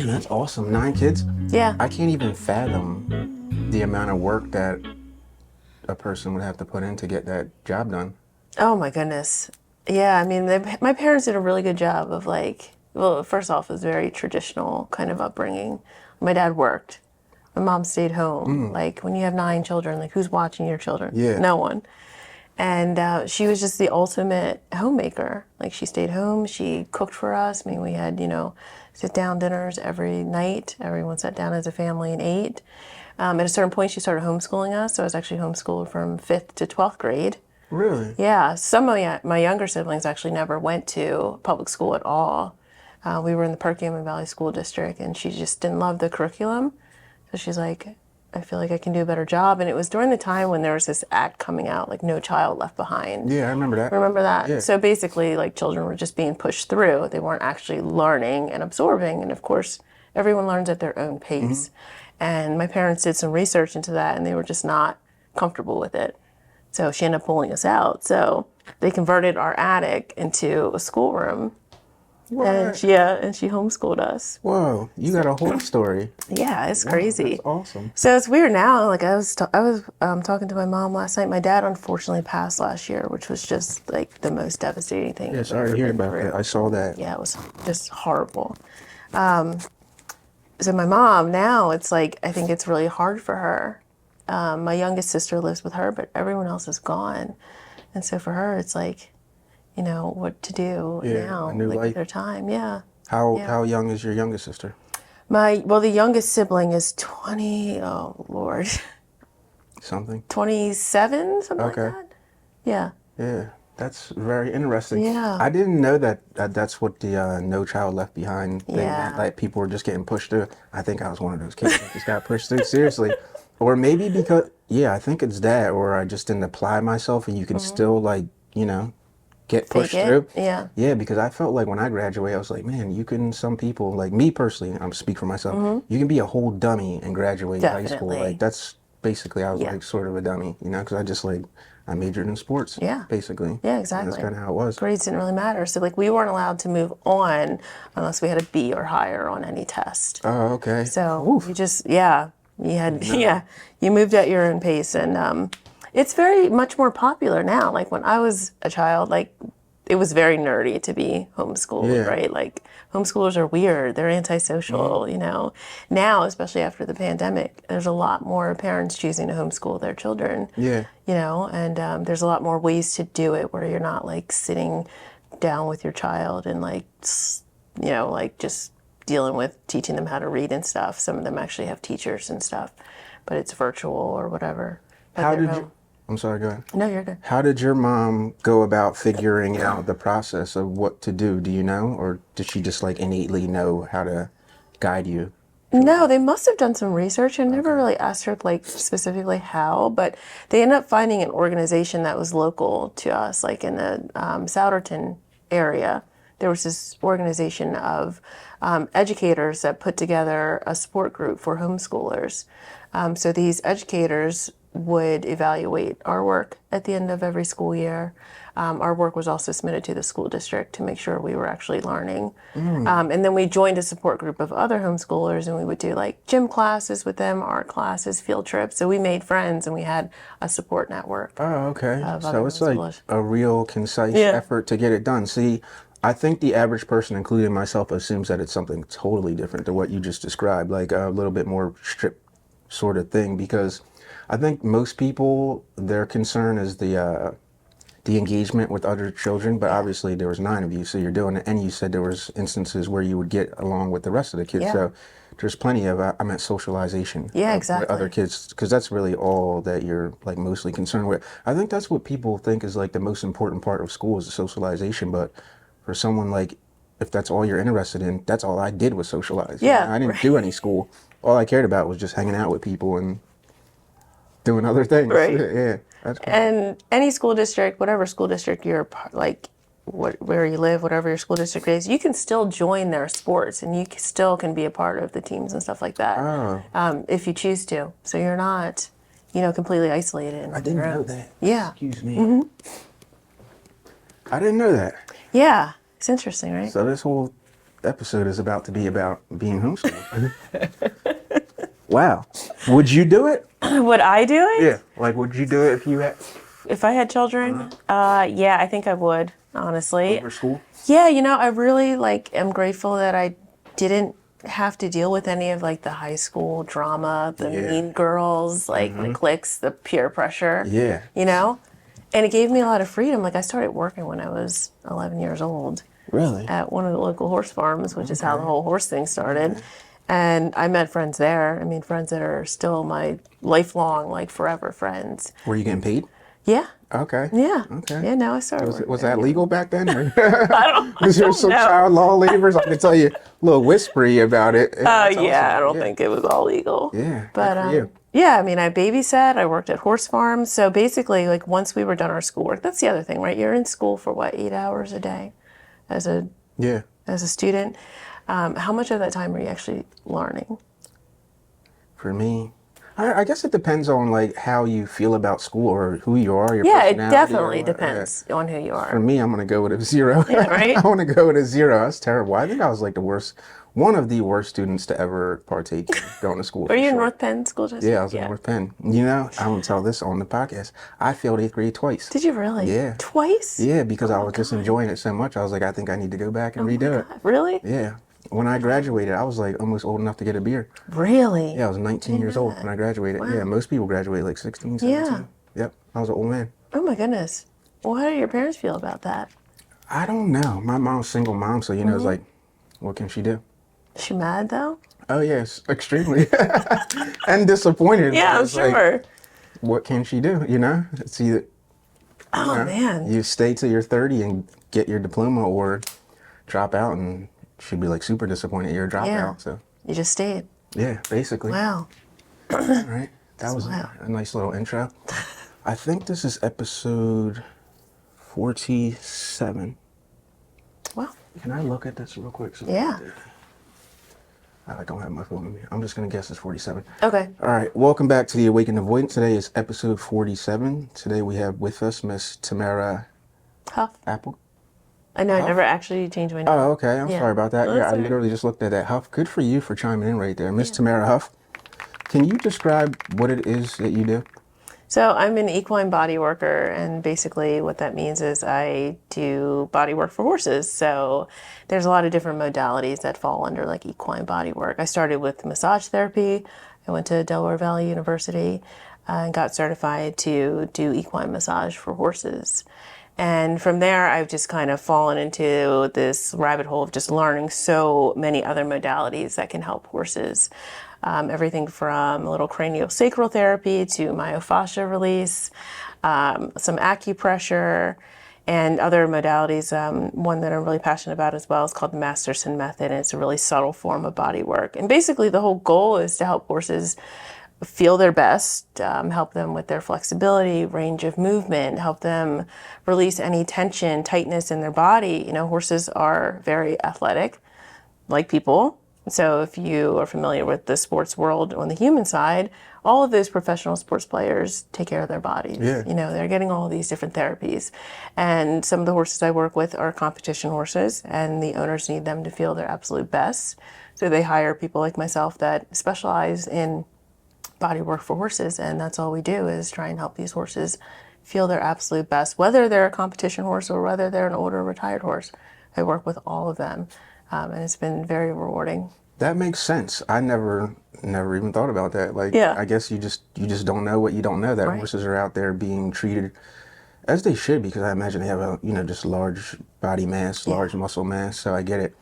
Man, that's awesome. 9 kids? Yeah. I can't even fathom the amount of work that a person would have to put in to get that job done. Oh my goodness. Yeah, I mean, my parents did a really good job of like, well, first off, it was very traditional kind of upbringing. My dad worked. My mom stayed home. Like when you have 9 children, like who's watching your children? Yeah. No one. And she was just the ultimate homemaker. Like she stayed home, she cooked for us. I mean, we had, sit down dinners every night. Everyone sat down as a family and ate. At a certain point, she started homeschooling us. So I was actually homeschooled from 5th to 12th grade. Really? Yeah, some of my younger siblings actually never went to public school at all. We were in the Perkiomen Valley School District, and she just didn't love the curriculum. So she's like, I feel like I can do a better job. And it was during the time when there was this act coming out, like No Child Left Behind. Yeah, I remember that. Remember that? Yeah. So basically, like children were just being pushed through. They weren't actually learning and absorbing. And of course, everyone learns at their own pace. And my parents did some research into that, and they were just not comfortable with it. So she ended up pulling us out. So they converted our attic into a schoolroom. What? And she homeschooled us. Whoa, you got a whole story. Yeah, it's crazy. That's awesome. So it's weird now. Like I was talking to my mom last night. My dad unfortunately passed last year, which was just like the most devastating thing. Yeah, I've sorry to ever hear been about through. that. I saw that. Yeah, it was just horrible. So my mom now, it's like I think it's really hard for her. My youngest sister lives with her, but everyone else is gone, and so for her, it's like, what to do now, a new like life. with their time. Yeah. How young is your youngest sister? The youngest sibling is 20. Oh Lord, Something? 27, something like Okay. that. Yeah. Yeah, that's very interesting. Yeah. I didn't know that's what the No Child Left Behind thing meant. Yeah. Like people were just getting pushed through. I think I was one of those kids that just got pushed through, seriously. Or maybe because, yeah, I think it's that, or I just didn't apply myself and you can still like, get pushed Fake it. through. Yeah. Yeah, because I felt like when I graduated, I was like, man, some people, like me personally, I'm speak for myself, you can be a whole dummy and graduate high school. Definitely. Like that's basically, I was Yeah. like sort of a dummy, because I just like, I majored in sports. Yeah. Basically. Yeah, And exactly. that's kind of how it was. Grades didn't really matter. So like we weren't allowed to move on unless we had a B or higher on any test. Oh, okay. So Oof. you just, you moved at your own pace. And it's very much more popular now. Like when I was a child, like it was very nerdy to be homeschooled, Yeah. right? Like homeschoolers are weird. They're antisocial, Now, especially after the pandemic, there's a lot more parents choosing to homeschool their children. Yeah. And there's a lot more ways to do it where you're not like sitting down with your child and like just dealing with teaching them how to read and stuff. Some of them actually have teachers and stuff, but it's virtual or whatever. But How they're did home. you, I'm sorry, go ahead. No, you're good. How did your mom go about figuring out the process of what to do? Do you know? Or did she just like innately know how to guide you? No, they must have done some research. I never really asked her like specifically how, but they ended up finding an organization that was local to us, like in the Souderton area. There was this organization of educators that put together a support group for homeschoolers. So these educators would evaluate our work at the end of every school year. Our work was also submitted to the school district to make sure we were actually learning. And then we joined a support group of other homeschoolers and we would do like gym classes with them, art classes, field trips. So we made friends and we had a support network. Oh, okay. Of So other it's like homeschoolers. a real concise Yeah. effort to get it done. See, I think the average person, including myself, assumes that it's something totally different to what you just described, like a little bit more strict sort of thing, because I think most people, their concern is the engagement with other children, but obviously there was 9 of you, so you're doing it, and you said there was instances where you would get along with the rest of the kids, Yeah. so there's plenty of, I meant socialization. Yeah, With exactly. other kids, because that's really all that you're like mostly concerned with. I think that's what people think is like the most important part of school is the socialization, but for someone like, if that's all you're interested in, that's all I did was socialize. Yeah, I didn't right. do any school. All I cared about was just hanging out with people and doing other things. Right. Yeah, that's cool. And any school district, whatever school district you're like, where you live, whatever your school district is, you can still join their sports and you still can be a part of the teams and stuff like that. Oh. If you choose to. So you're not, completely isolated. I didn't know that. Yeah. Excuse me. I didn't know that. Yeah. It's interesting, right? So this whole episode is about to be about being homeschooled. Wow. Would you do it? Would I do it? Yeah. Like, would you do it if you had If I had children? Yeah, I think I would, honestly. over school? Yeah, I really am grateful that I didn't have to deal with any of the high school drama, the Yeah. mean girls, the cliques, the peer pressure. Yeah. And it gave me a lot of freedom. I started working when I was 11 years old Really? at one of the local horse farms, which is how the whole horse thing started. And I met friends there. I mean, friends that are still my lifelong, forever friends. Were you getting paid? Yeah. Okay. Yeah. Okay. Yeah, now I started working Was there. that legal back then? Or? I don't Was there some know. child law waivers? I can tell you a little whispery about it. That's Yeah, awesome. I don't think it was all legal. Yeah. But Good for you. yeah, I mean, I babysat, I worked at horse farms. So basically, once we were done our schoolwork, that's the other thing, right? You're in school for what, 8 hours a day as a Yeah. student. How much of that time are you actually learning? For me, I guess it depends on how you feel about school or who you are, your Yeah, it personality. definitely or what. depends on who you For are. me, I'm gonna go with a 0. Yeah, right? I want to go with a 0. That's terrible. I think I was one of the worst students to ever partake in going to school. Were you in North Penn School District? Yeah, I was in North Penn. I won't tell this on the podcast. I failed 8th grade twice. Did you really? Yeah. Twice? Yeah, because I was just enjoying it so much. I was like, I think I need to go back and redo it. Really? Yeah. When I graduated, I was almost old enough to get a beer. Really? Yeah, I was 19 years old when I graduated. Yeah, most people graduate 16, 17. Yeah. Yep, I was an old man. Oh my goodness. Well, how do your parents feel about that? I don't know. My mom's a single mom, so it's like, what can she do? Is she mad though? Oh yes, extremely, and disappointed. Yeah, I'm It's like, sure. what can she do? It's either Oh man. you stay till you're 30 and get your diploma, or drop out, and she'd be super disappointed you're a dropout. Yeah. So You just stayed. yeah, basically. Wow. All right, that was Wow. a nice little intro. I think this is episode 47. Well, Can I look at this real quick? yeah. I don't have my phone with me. I'm just going to guess it's 47. Okay. All right. Welcome back to the Awakened Avoidant. Today is episode 47. Today we have with us Miss Tamara Huff. Apple. I know, I never actually changed my name. Oh, okay. I'm Yeah. sorry about that. No, Yeah, that's I all right. literally just looked at that. Huff. Good for you for chiming in right there. Miss Tamara Huff. Can you describe what it is that you do? So I'm an equine body worker, and basically what that means is I do body work for horses. So there's a lot of different modalities that fall under equine body work. I started with massage therapy. I went to Delaware Valley University and got certified to do equine massage for horses. And from there, I've just kind of fallen into this rabbit hole of just learning so many other modalities that can help horses. Everything from a little craniosacral therapy to myofascia release, some acupressure, and other modalities. One that I'm really passionate about as well is called the Masterson Method, and it's a really subtle form of body work. And basically the whole goal is to help horses feel their best, help them with their flexibility, range of movement, help them release any tension, tightness in their body. Horses are very athletic, like people. So if you are familiar with the sports world on the human side, all of those professional sports players take care of their bodies. Yeah. They're getting all these different therapies. And some of the horses I work with are competition horses, and the owners need them to feel their absolute best. So they hire people like myself that specialize in body work for horses, and that's all we do is try and help these horses feel their absolute best, whether they're a competition horse or whether they're an older retired horse. I work with all of them, and it's been very rewarding. That makes sense. I never even thought about that. Yeah. I guess you just don't know what you don't know, that Right. horses are out there being treated as they should, because I imagine they have just large body mass, large muscle mass. So I get it.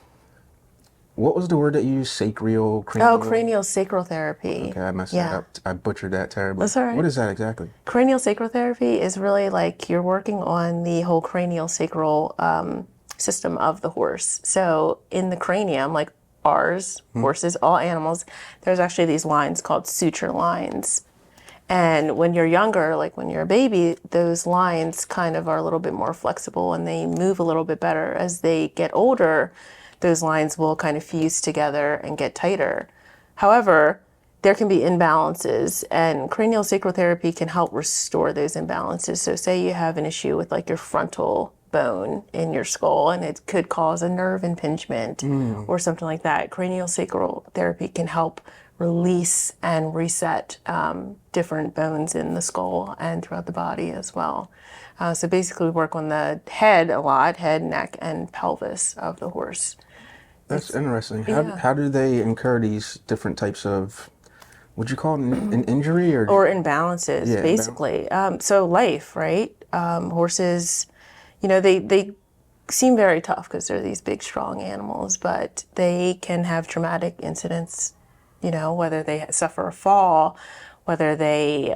What was the word that you used? Sacral, cranial? Oh, craniosacral therapy. Okay, I messed that up. I butchered that terribly. That's all right. What is that exactly? Craniosacral therapy is really you're working on the whole craniosacral system of the horse. So in the cranium, like ours, horses, all animals, there's actually these lines called suture lines. And when you're younger, like when you're a baby, those lines kind of are a little bit more flexible and they move a little bit better. As they get older, those lines will kind of fuse together and get tighter. However, there can be imbalances, and cranial sacral therapy can help restore those imbalances. So say you have an issue with your frontal bone in your skull, and it could cause a nerve impingement or something like that. Craniosacral therapy can help release and reset different bones in the skull and throughout the body as well. So basically, we work on the head a lot, head, neck, and pelvis of the horse. That's interesting. Yeah. How do they incur these different types of, would you call it an injury Or imbalances, yeah, basically. So life, right? Horses, they seem very tough because they're these big, strong animals, but they can have traumatic incidents, whether they suffer a fall, whether they,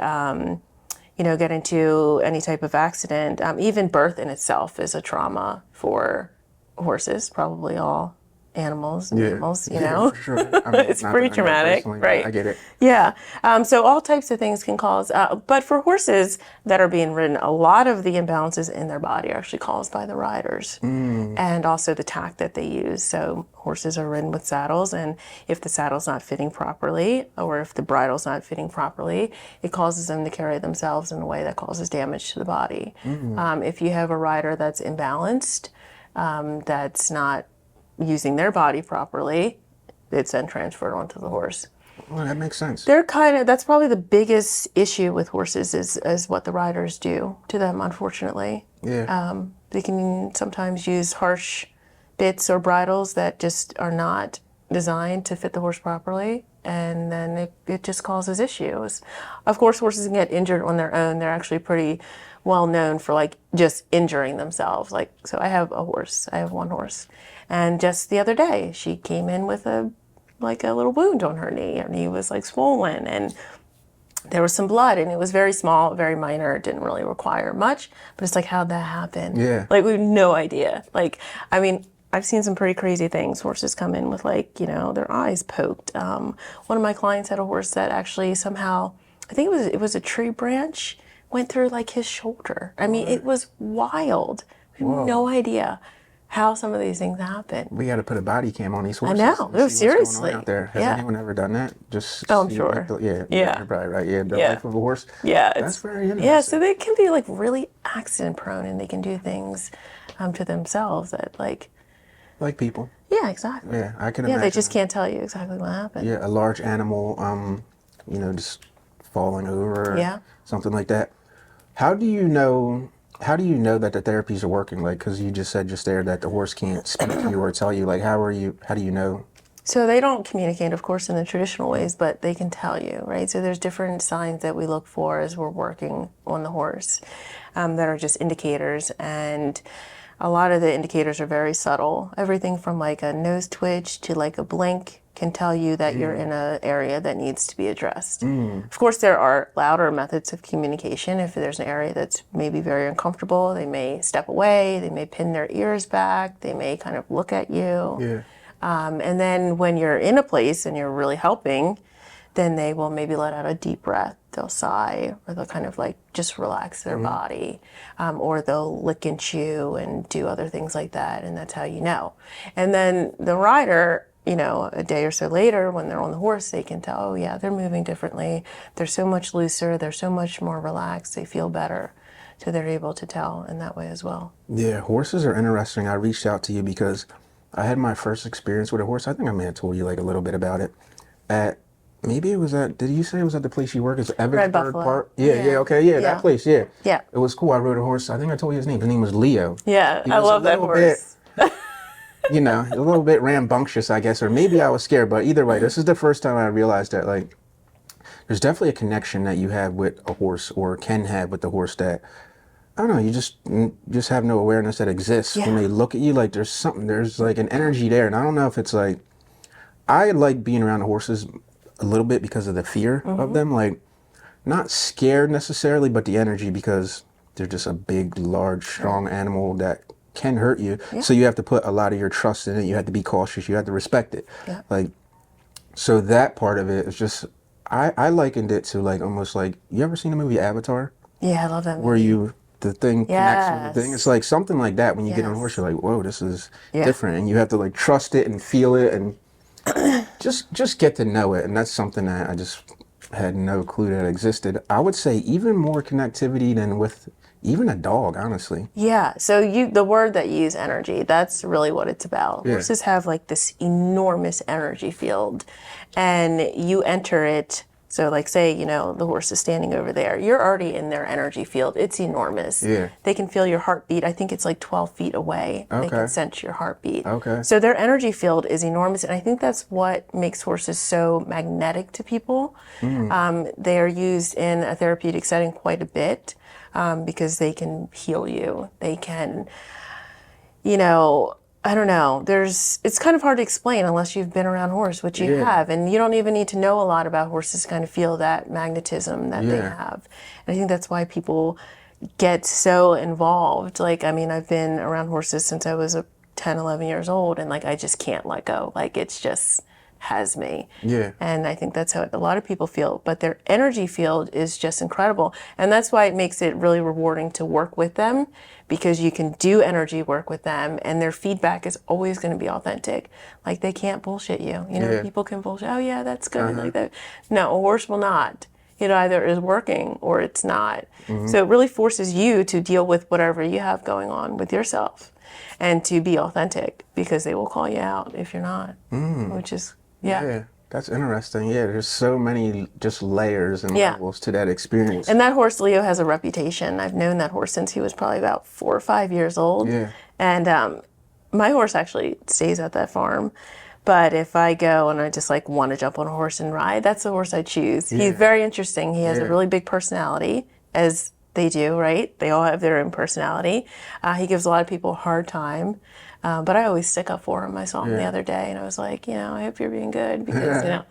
get into any type of accident. Even birth in itself is a trauma for horses, probably all animals and mammals, For sure. I mean, it's not pretty that I know traumatic, personally, but right? I get it. Yeah. So all types of things can cause, but for horses that are being ridden, a lot of the imbalances in their body are actually caused by the riders and also the tack that they use. So horses are ridden with saddles, and if the saddle's not fitting properly or if the bridle's not fitting properly, it causes them to carry themselves in a way that causes damage to the body. If you have a rider that's imbalanced, that's not using their body properly, it's then transferred onto the horse. Well, that makes sense. That's probably the biggest issue with horses is what the riders do to them, unfortunately. Yeah. They can sometimes use harsh bits or bridles that just are not designed to fit the horse properly, and then it just causes issues. Of course, horses can get injured on their own. They're actually pretty well known for just injuring themselves. So I have one horse, and just the other day she came in with a little wound on her knee. Her knee was swollen, and there was some blood, and it was very small, very minor. It didn't really require much, but it's how'd that happen? Yeah. We have no idea. I've seen some pretty crazy things. Horses come in with their eyes poked. One of my clients had a horse that actually somehow, I think it was a tree branch, went through his shoulder. I mean, it was wild. We have no idea how some of these things happen. We got to put a body cam on these horses. I know. And No, see what's going seriously. on out there. Has anyone ever done that? Just Oh, I'm see, sure. yeah. Yeah. You're probably right. Yeah. The Yeah. life of a horse. Yeah, That's very interesting. Yeah, so they can be really accident prone, and they can do things to themselves that like people. yeah, exactly. Yeah, I can Yeah, imagine. they just can't tell you exactly what happened. Yeah, a large animal, just falling over. Yeah. Something like that. How do you know that the therapies are working? Because you just said just there that the horse can't speak to you or tell you. How do you know? So they don't communicate, of course, in the traditional ways, but they can tell you, right? So there's different signs that we look for as we're working on the horse that are just indicators. And a lot of the indicators are very subtle. Everything from a nose twitch to a blink can tell you that you're in an area that needs to be addressed. Of course, there are louder methods of communication. If there's an area that's maybe very uncomfortable, they may step away, they may pin their ears back, they may kind of look at you. Yeah. And then when you're in a place and you're really helping, then they will maybe let out a deep breath. They'll sigh, or they'll kind of just relax their body, or they'll lick and chew and do other things like that, and that's how you know. And then the rider, a day or so later when they're on the horse, they can tell, oh yeah, they're moving differently. They're so much looser. They're so much more relaxed. They feel better. So they're able to tell in that way as well. Yeah, horses are interesting. I reached out to you because I had my first experience with a horse. I think I may have told you a little bit about it. Did you say it was at the place you work? It's Red Evansburg Buffalo. Park? Yeah, that place, yeah. Yeah. It was cool. I rode a horse. I think I told you his name. His name was Leo. Yeah, He I was love that horse. A little bit rambunctious, I guess, or maybe I was scared, but either way, this is the first time I realized that, there's definitely a connection that you have with a horse or can have with the horse that, I don't know, you just have no awareness that exists. Yeah. When they look at you, there's an energy there, and I don't know if it's I like being around the horses a little bit because of the fear of them, not scared necessarily, but the energy, because they're just a big, large, strong animal that can hurt you. Yeah. So you have to put a lot of your trust in it. You have to be cautious. You have to respect it. Yeah. So that part of it is just, I likened it to almost you ever seen the movie Avatar? Yeah, I love that movie. Where the thing connects with the thing. Yes. It's something like that. When you get on a horse, you're whoa, this is different. And you have to trust it and feel it and just get to know it. And that's something that I just had no clue that existed. I would say even more connectivity than with Even a dog, honestly. Yeah. So the word that you use, energy, that's really what it's about. Yeah. Horses have like this enormous energy field, and you enter it. So like say, the horse is standing over there. You're already in their energy field. It's enormous. Yeah. They can feel your heartbeat. I think it's like 12 feet away. They can Okay. sense your heartbeat. Okay. So their energy field is enormous. And I think that's what makes horses so magnetic to people. They are used in a therapeutic setting quite a bit. Because they can heal you. They can, I don't know. It's kind of hard to explain unless you've been around horse, which you Yeah. have. And you don't even need to know a lot about horses to kind of feel that magnetism that they Yeah. have. And I think that's why people get so involved. Like, I mean, I've been around horses since I was 10, 11 years old, and like, I just can't let go. Like, it's just has me. Yeah. And I think that's how a lot of people feel. But their energy field is just incredible. And that's why it makes it really rewarding to work with them, because you can do energy work with them and their feedback is always going to be authentic. Like, they can't bullshit you. Yeah. People can bullshit, oh yeah, that's good, like that. No, a horse will not. It either is working or it's not. So it really forces you to deal with whatever you have going on with yourself and to be authentic, because they will call you out if you're not, which is, Yeah, that's interesting. Yeah, there's so many just layers and Yeah. levels to that experience. And that horse, Leo, has a reputation. I've known that horse since he was probably about 4 or 5 years old. Yeah. And my horse actually stays at that farm. But if I go and I just like want to jump on a horse and ride, that's the horse I choose. Yeah. He's very interesting. He has a Yeah. really big personality, as they do, right? They all have their own personality. He gives a lot of people a hard time. But I always stick up for him. I saw him the other day and I was like, I hope you're being good, because,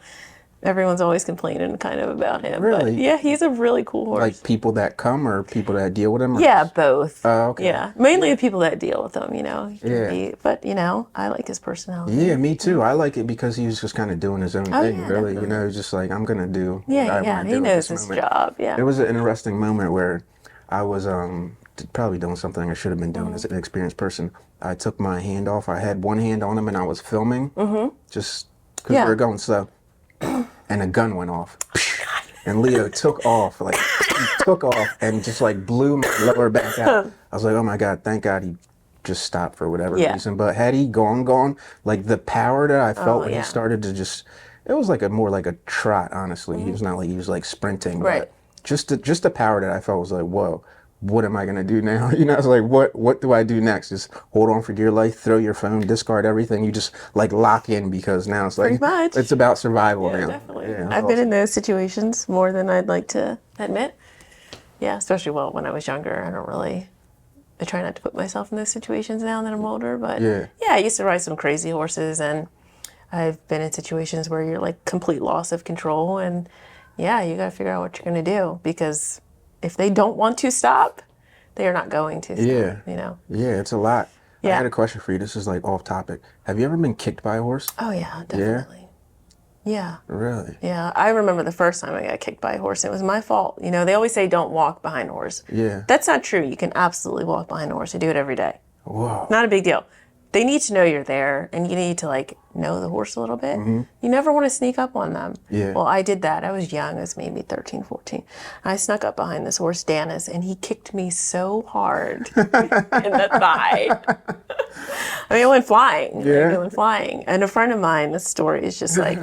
everyone's always complaining kind of about him. Really? But yeah, he's a really cool horse. Like people that come or people that deal with him? Or Yeah, both. Oh, okay. Yeah, mainly the people that deal with him, He can Yeah. but I like his personality. Yeah, me too. I like it because he was just kind of doing his own thing, yeah, really. definitely. Just like, I'm going to do what Yeah, I want to he do at knows this his moment. job. Yeah. There was an interesting moment where I was probably doing something I should have been doing as an experienced person. I took my hand off. I had one hand on him and I was filming, just because Yeah. we were going slow. And a gun went off. And Leo took off, like, he took off and just like blew my lower back out. I was like, oh my God, thank God he just stopped for whatever reason. But had he gone, like the power that I felt when he started to it was like more like a trot, honestly. He was not like, he was like sprinting. Right. But just the power that I felt was like, whoa, what am I going to do now? I was like, what do I do next? Just hold on for dear life, throw your phone, discard everything. You just like lock in, because now it's like, Pretty much. it's about survival now. Definitely. Yeah, I've been in those situations more than I'd like to admit. Yeah, especially when I was younger. I try not to put myself in those situations now that I'm older. But Yeah. I used to ride some crazy horses, and I've been in situations where you're like complete loss of control, and you got to figure out what you're going to do, because if they don't want to stop, they are not going to stop. Yeah. Yeah, it's a lot. I Yeah. had a question for you. This is like off topic. Have you ever been kicked by a horse? Oh yeah, definitely. Yeah. Really? Yeah, I remember the first time I got kicked by a horse. It was my fault. They always say don't walk behind a horse. Yeah. That's not true. You can absolutely walk behind a horse. I do it every day. Whoa. Not a big deal. They need to know you're there, and you need to like know the horse a little bit. You never want to sneak up on them. Yeah. Well, I did that. I was young. I was maybe 13, 14. I snuck up behind this horse, Danis, and he kicked me so hard in the thigh. I mean, it went flying. Yeah. It went flying. And a friend of mine, this story is just like,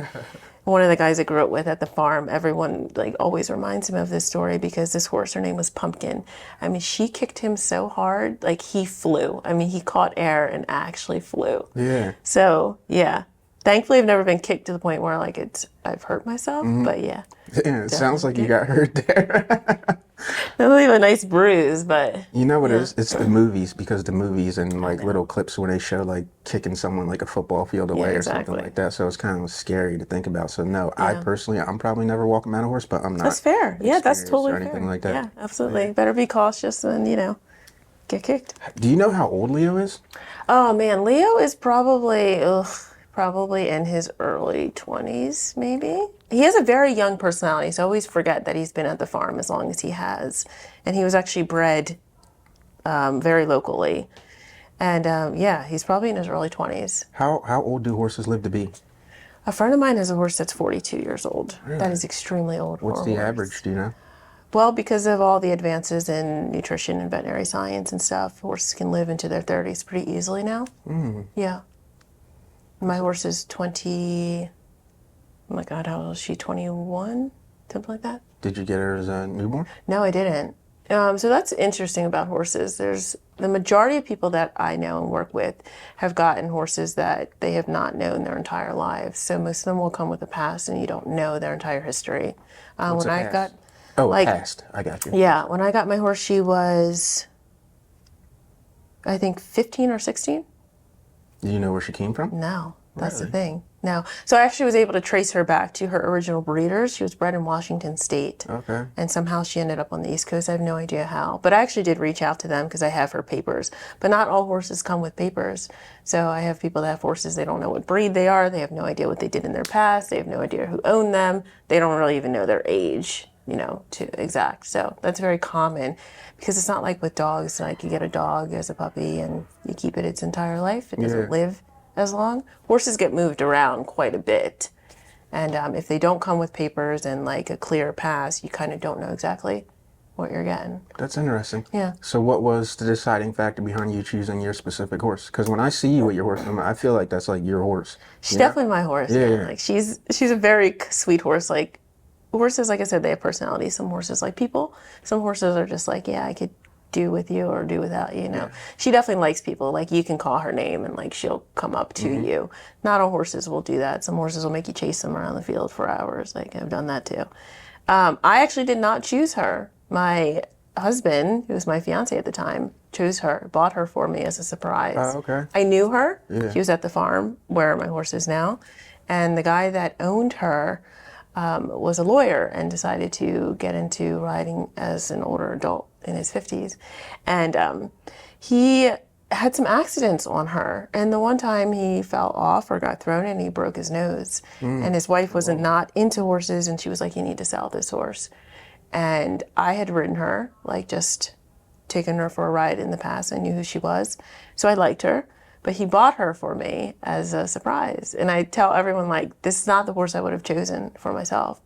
one of the guys I grew up with at the farm, everyone like always reminds him of this story, because this horse, her name was Pumpkin. I mean, she kicked him so hard, like he flew. I mean, he caught air and actually flew. Yeah. So yeah, thankfully I've never been kicked to the point where like I've hurt myself. But yeah, Yeah, it sounds like you got hurt there. they'll leave a nice bruise, but You know what it is? It's the movies, because the movies and like little clips when they show like kicking someone like a football field away or something exactly. like that. So it's kind of scary to think about. So no, I personally, I'm probably never walking behind a horse, but I'm not. that's fair. Yeah, that's experienced totally or anything fair. like that. Yeah, absolutely. Better be cautious and get kicked. Do you know how old Leo is? Oh man, Leo is probably in his early 20s, maybe. He has a very young personality, so I always forget that he's been at the farm as long as he has. And he was actually bred very locally. And he's probably in his early 20s. How old do horses live to be? A friend of mine has a horse that's 42 years old. That is extremely old for What's a the horse. average? Do you know? Well, because of all the advances in nutrition and veterinary science and stuff, horses can live into their 30s pretty easily now. Yeah. My horse is 20, oh my God, how old is she? 21? Something like that. Did you get her as a newborn? No, I didn't. So that's interesting about horses. There's the majority of people that I know and work with have gotten horses that they have not known their entire lives. So most of them will come with a past, and you don't know their entire history. What's When a I got, past? Oh, like, a past. I got you. yeah, when I got my horse, she was, I think, 15 or 16. Do you know where she came from? No, that's the Really? thing. No. So I actually was able to trace her back to her original breeders. She was bred in Washington State. Okay. And somehow she ended up on the East Coast. I have no idea how. But I actually did reach out to them because I have her papers. But not all horses come with papers. So I have people that have horses, they don't know what breed they are. They have no idea what they did in their past. They have no idea who owned them. They don't really even know their age, to exact. So that's very common because it's not like with dogs, like you get a dog as a puppy and you keep it its entire life. It doesn't live as long. Horses get moved around quite a bit. And if they don't come with papers and like a clear pass, you kind of don't know exactly what you're getting. That's interesting. Yeah. So what was the deciding factor behind you choosing your specific horse? Because when I see you with your horse, I feel like that's like your horse. She's definitely my horse. Yeah. Like she's a very sweet horse. Like horses, like I said, they have personality. Some horses like people. Some horses are just like, yeah, I could do with you or do without you. She definitely likes people. Like you can call her name and like she'll come up to you. Not all horses will do that. Some horses will make you chase them around the field for hours. Like I've done that too. I actually did not choose her. My husband, who was my fiance at the time, chose her, bought her for me as a surprise. Oh, okay. I knew her. Yeah. She was at the farm where my horse is now. And the guy that owned her was a lawyer and decided to get into riding as an older adult in his 50s. And he had some accidents on her. And the one time he fell off or got thrown and he broke his nose. And his wife wasn't not into horses and she was like, you need to sell this horse. And I had ridden her, like just taken her for a ride in the past. I knew who she was. So I liked her. But he bought her for me as a surprise. And I tell everyone, like, this is not the horse I would have chosen for myself.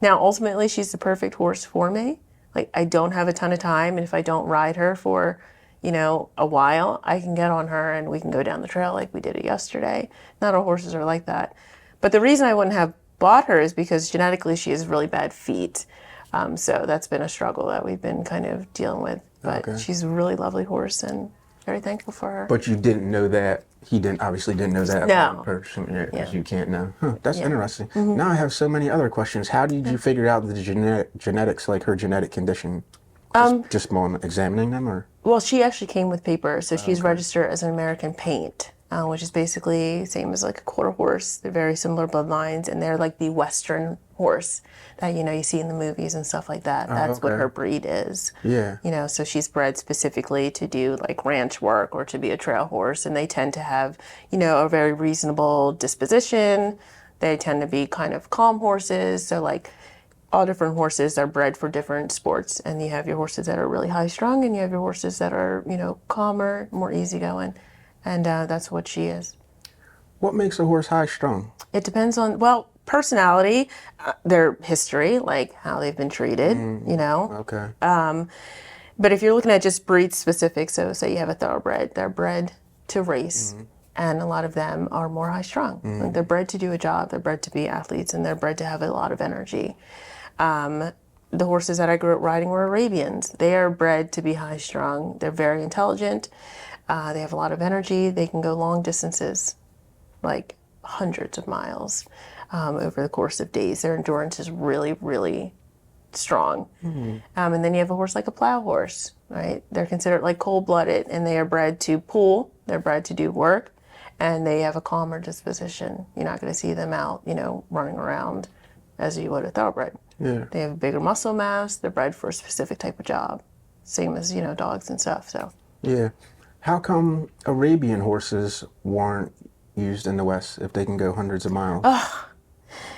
Now, ultimately, she's the perfect horse for me. Like, I don't have a ton of time. And if I don't ride her for, a while, I can get on her and we can go down the trail like we did it yesterday. Not all horses are like that. But the reason I wouldn't have bought her is because genetically she has really bad feet. So that's been a struggle that we've been kind of dealing with. But she's a really lovely horse and very thankful for her. But you didn't know that. He obviously didn't know that about the person, because you can't know. Huh, that's interesting. Now I have so many other questions. How did you figure out the genetics, like her genetic condition? Just on examining them, or? Well, she actually came with papers, so she's registered as an American paint, which is basically same as like a quarter horse. They're very similar bloodlines, and they're like the Western horse that you see in the movies and stuff like that. That's what her breed is. Yeah. So she's bred specifically to do like ranch work or to be a trail horse, and they tend to have a very reasonable disposition. They tend to be kind of calm horses. So like all different horses are bred for different sports, and you have your horses that are really high strung, and you have your horses that are calmer, more easygoing, and that's what she is. What makes a horse high strung? It depends on personality, their history, like how they've been treated, Okay. But if you're looking at just breed specific, so say you have a thoroughbred, they're bred to race. And a lot of them are more high strung. Like they're bred to do a job, they're bred to be athletes, and they're bred to have a lot of energy. The horses that I grew up riding were Arabians. They are bred to be high strung. They're very intelligent. They have a lot of energy. They can go long distances, like hundreds of miles over the course of days. Their endurance is really, really strong. And then you have a horse like a plow horse, right? They're considered like cold-blooded, and they are bred to pull. They're bred to do work, and they have a calmer disposition. You're not going to see them out, running around as you would a thoroughbred. Yeah. They have bigger muscle mass. They're bred for a specific type of job, same as dogs and stuff. So. Yeah. How come Arabian horses weren't used in the West if they can go hundreds of miles?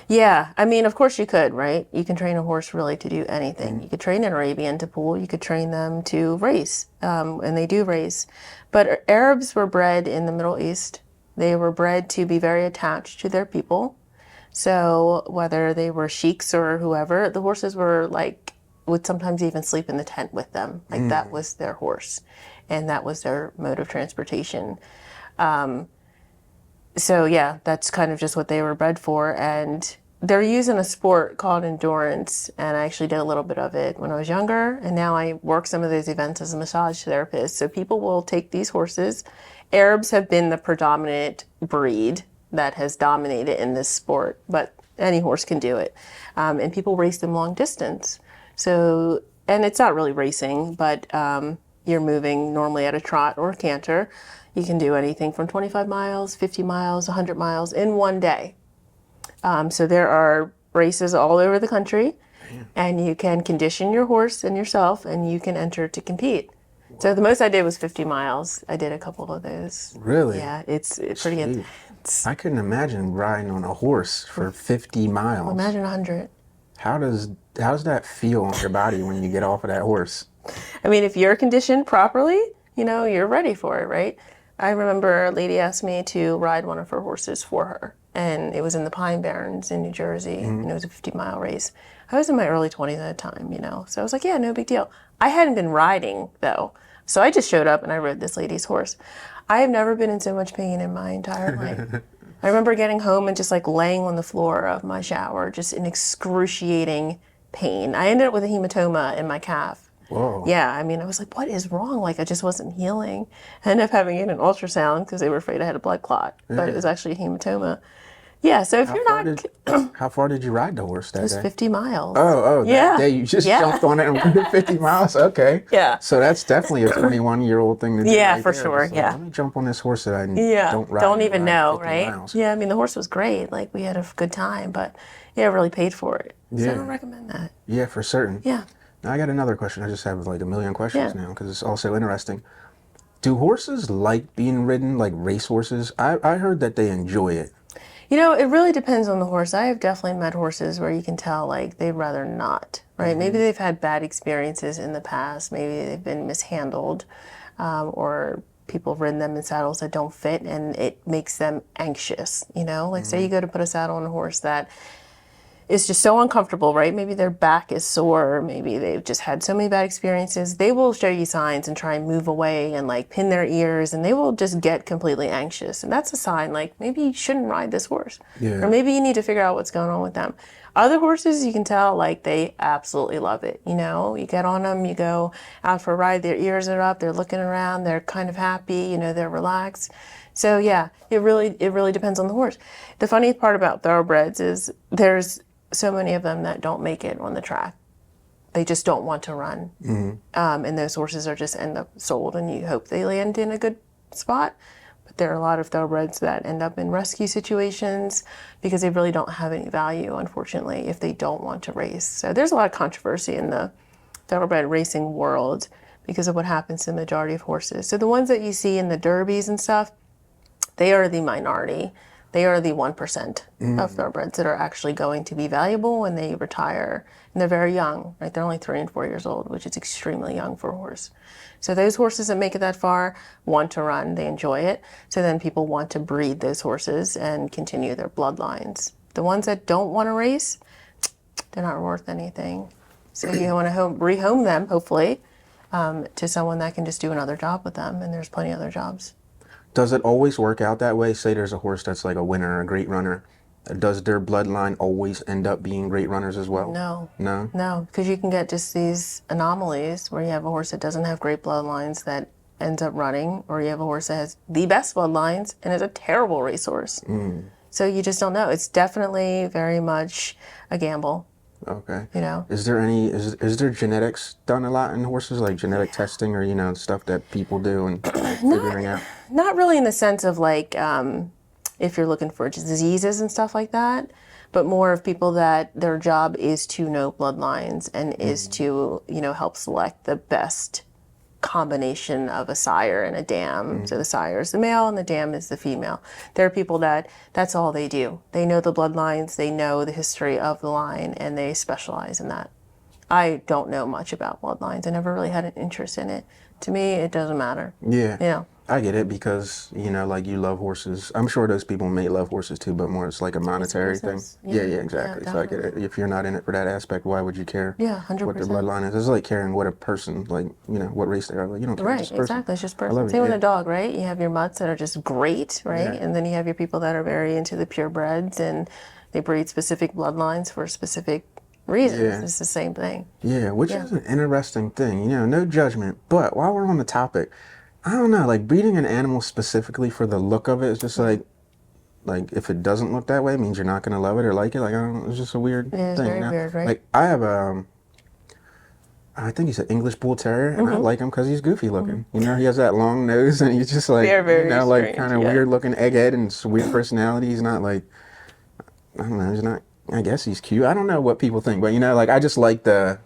Yeah, I mean, of course you could, right? You can train a horse really to do anything. You could train an Arabian to pull. You could train them to race, and they do race. But Arabs were bred in the Middle East. They were bred to be very attached to their people. So whether they were sheiks or whoever, the horses were like would sometimes even sleep in the tent with them. Like that was their horse, and that was their mode of transportation. So yeah, that's kind of just what they were bred for. And they're using a sport called endurance. And I actually did a little bit of it when I was younger. And now I work some of those events as a massage therapist. So people will take these horses. Arabs have been the predominant breed that has dominated in this sport, but any horse can do it. And people race them long distance. So, and it's not really racing, but you're moving normally at a trot or a canter. You can do anything from 25 miles, 50 miles, 100 miles in one day. So there are races all over the country, and you can condition your horse and yourself, and you can enter to compete. So the most I did was 50 miles. I did a couple of those. Really? Yeah, it's pretty Jeez. intense. I couldn't imagine riding on a horse for 50 miles. Imagine 100. How does that feel on your body when you get off of that horse? I mean, if you're conditioned properly, you're ready for it, right? I remember a lady asked me to ride one of her horses for her, and it was in the Pine Barrens in New Jersey, and it was a 50-mile race. I was in my early 20s at the time, so I was like, yeah, no big deal. I hadn't been riding, though, so I just showed up and I rode this lady's horse. I have never been in so much pain in my entire life. I remember getting home and just like laying on the floor of my shower, just in excruciating pain. I ended up with a hematoma in my calf. Whoa. Yeah, I mean, I was like, what is wrong? Like, I just wasn't healing. I ended up having it an ultrasound because they were afraid I had a blood clot, but it was actually a hematoma. Yeah, so if you're not... How far did you ride the horse that It was day? 50 miles. That day you just jumped on it and went 50 miles? Okay. Yeah. So that's definitely a 21-year-old thing to do. Yeah, right for there. sure, Just like, yeah. let me jump on this horse that I Yeah, don't ride. don't even ride know, 50 right? miles. Yeah, I mean, the horse was great. Like, we had a good time, but yeah, I really paid for it. So I don't recommend that. Yeah, for certain. Yeah. Now I got another question. I just have like a million questions Yeah. now because it's also interesting. Do horses like being ridden, like race horses? I heard that they enjoy it. It really depends on the horse. I have definitely met horses where you can tell, like, they'd rather not, right? Maybe they've had bad experiences in the past. Maybe they've been mishandled, or people have ridden them in saddles that don't fit, and it makes them anxious, Like, say you go to put a saddle on a horse that is just so uncomfortable, right? Maybe their back is sore, maybe they've just had so many bad experiences. They will show you signs and try and move away and like pin their ears, and they will just get completely anxious. And that's a sign like maybe you shouldn't ride this horse. Yeah. Or maybe you need to figure out what's going on with them. Other horses, you can tell like they absolutely love it. You get on them, you go out for a ride, their ears are up, they're looking around, they're kind of happy, they're relaxed. So yeah, it really depends on the horse. The funny part about thoroughbreds is there's so many of them that don't make it on the track. They just don't want to run. And those horses are just end up sold, and you hope they land in a good spot. But there are a lot of thoroughbreds that end up in rescue situations because they really don't have any value, unfortunately, if they don't want to race. So there's a lot of controversy in the thoroughbred racing world because of what happens to the majority of horses. So the ones that you see in the derbies and stuff, they are the minority. They are the 1% of thoroughbreds that are actually going to be valuable when they retire. And they're very young, right? They're only 3 and 4 years old, which is extremely young for a horse. So those horses that make it that far want to run. They enjoy it. So then people want to breed those horses and continue their bloodlines. The ones that don't want to race, they're not worth anything. So you want to rehome them, hopefully, to someone that can just do another job with them. And there's plenty of other jobs. Does it always work out that way? Say there's a horse that's like a winner, a great runner. Does their bloodline always end up being great runners as well? No. No? No, because you can get just these anomalies where you have a horse that doesn't have great bloodlines that ends up running, or you have a horse that has the best bloodlines and is a terrible racehorse. So you just don't know. It's definitely very much a gamble. Okay. Is there genetics done a lot in horses, like genetic testing or, stuff that people do and figuring out? Not really in the sense of like if you're looking for diseases and stuff like that, but more of people that their job is to know bloodlines and is to, help select the best combination of a sire and a dam. So the sire is the male and the dam is the female. There are people that's all they do. They know the bloodlines, they know the history of the line, and they specialize in that. I don't know much about bloodlines. I never really had an interest in it. To me, it doesn't matter. Yeah. I get it because, you know, like you love horses. I'm sure those people may love horses too, but more it's like a It's a monetary thing. business. Yeah, Yeah, yeah, yeah, exactly. So I get it. definitely. If you're not in it for that aspect, why would you care Yeah, what their 100%. bloodline is? It's like caring what a person, like, you know, what race they are. Like, you don't care, it's Right, just a person. exactly. It's just I person. love it. Same with Yeah. a dog, right? You have your mutts that are just great, right? Yeah. And then you have your people that are very into the purebreds and they breed specific bloodlines for specific reasons. Yeah. It's the same thing. Yeah, which Yeah. is an interesting thing. You know, no judgment. But while we're on the topic, I don't know, like breeding an animal specifically for the look of it is just like if it doesn't look that way, it means you're not gonna love it or like it. Like I don't, it's just a weird It is thing, you very know. weird, right? Like I have I think he's an English bull terrier, and I like him because he's goofy looking. You know, he has that long nose, and he's just like, They're you very know, like strange. kind of Yeah. weird looking egghead and weird personality. He's not like, I don't know, he's not. I guess he's cute. I don't know what people think, but you know, like I just like the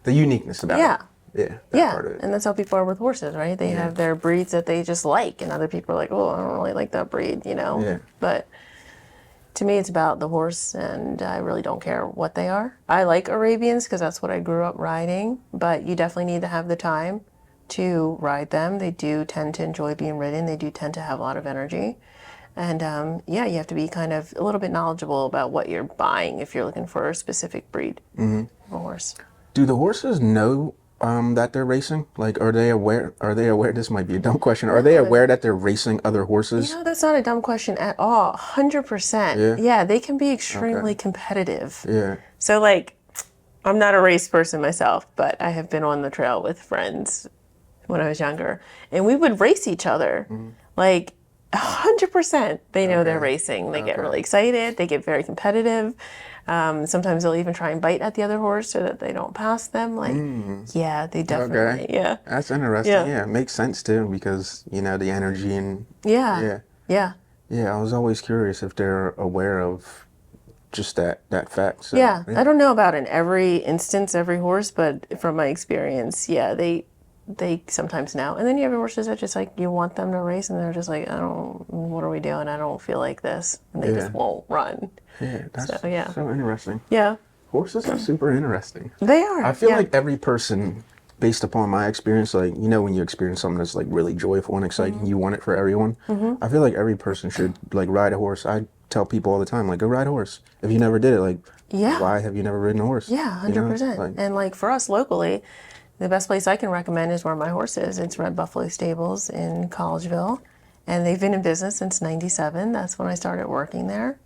uniqueness about Yeah. it. Yeah, that Yeah, part of it. and that's how people are with horses, right? They have their breeds that they just like, and other people are like, oh, I don't really like that breed, you know? Yeah. But to me, it's about the horse, and I really don't care what they are. I like Arabians because that's what I grew up riding, but you definitely need to have the time to ride them. They do tend to enjoy being ridden, they do tend to have a lot of energy. And yeah, you have to be kind of a little bit knowledgeable about what you're buying if you're looking for a specific breed of a horse. Do the horses know that they're racing? Like, are they aware? Are they aware? This might be a dumb question. Are they aware that they're racing other horses? You know, that's not a dumb question at all. 100%. Yeah. Yeah, they can be extremely Okay. competitive. Yeah. So, like, I'm not a race person myself, but I have been on the trail with friends when I was younger, and we would race each other. Like, 100%. They know they're Okay. racing. They get Okay. really excited. They get very competitive. Sometimes they'll even try and bite at the other horse so that they don't pass them. Like, yeah, they definitely, Okay. yeah. That's interesting. Yeah. Yeah, it makes sense too because you know the energy and Yeah. yeah, Yeah. yeah. I was always curious if they're aware of just that fact. So, Yeah, I don't know about in every instance, every horse, but from my experience, yeah, they sometimes know. And then you have horses that just like you want them to race, and they're just like, I don't, what are we doing? I don't feel like this, and they just Yeah. won't run. Yeah, that's So yeah, so interesting. yeah, Horses are super interesting. they are. I feel yeah. like every person, based upon my experience, like you know when you experience something that's like really joyful and exciting, you want it for everyone. I feel like every person should like ride a horse. I tell people all the time, like go ride a horse. If you never did it, like Yeah. why have you never ridden a horse? Yeah, You know? 100%. Like, And like for us locally, the best place I can recommend is where my horse is. It's Red Buffalo Stables in Collegeville, and they've been in business since '97. That's when I started working there.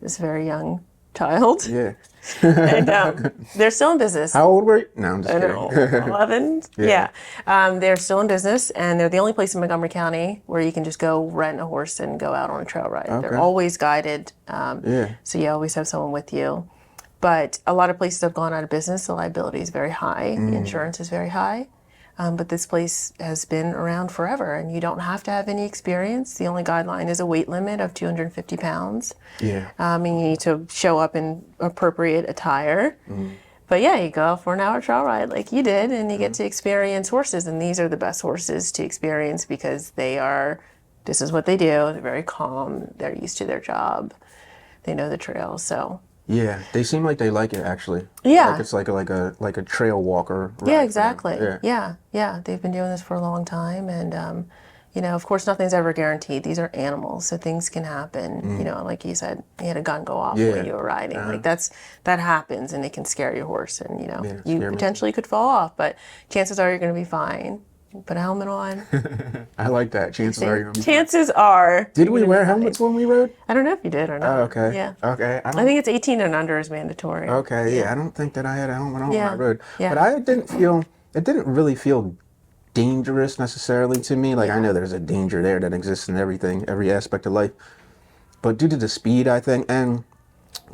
This very young child, yeah. and they're still in business. How old were you? No, I'm just I kidding. know, 11. Yeah. They're still in business, and they're the only place in Montgomery County where you can just go rent a horse and go out on a trail ride. Okay. They're always guided, Yeah. so you always have someone with you. But a lot of places have gone out of business. The liability is very high. The insurance is very high. But this place has been around forever, and you don't have to have any experience. The only guideline is a weight limit of 250 pounds. Yeah. And you need to show up in appropriate attire. But yeah, you go out for an hour trail ride like you did, and you get to experience horses. And these are the best horses to experience because this is what they do. They're very calm. They're used to their job. They know the trails. So Yeah, they seem like they like it actually. Yeah. Like it's like a trail walker. ride for yeah, them. exactly. Yeah. Yeah. They've been doing this for a long time, and you know, of course, nothing's ever guaranteed. These are animals, so things can happen. You know, like you said, you had a gun go off Yeah. when you were riding. Like that happens, and it can scare your horse, and you know, Yeah, you scare me. potentially could fall off, but chances are you're going to be fine. Put a helmet on. I like that. Chances are you're gonna be. Chances are. Did you're we gonna wear be fine. helmets when we rode? I don't know if you did or not. Oh, okay. Yeah. Okay. I think it's 18 and under is mandatory. Okay. Yeah. I don't think that I had a helmet on when Yeah. I rode, Yeah. but it didn't really feel dangerous necessarily to me. Like I know there's a danger there that exists in everything, every aspect of life, but due to the speed, I think, and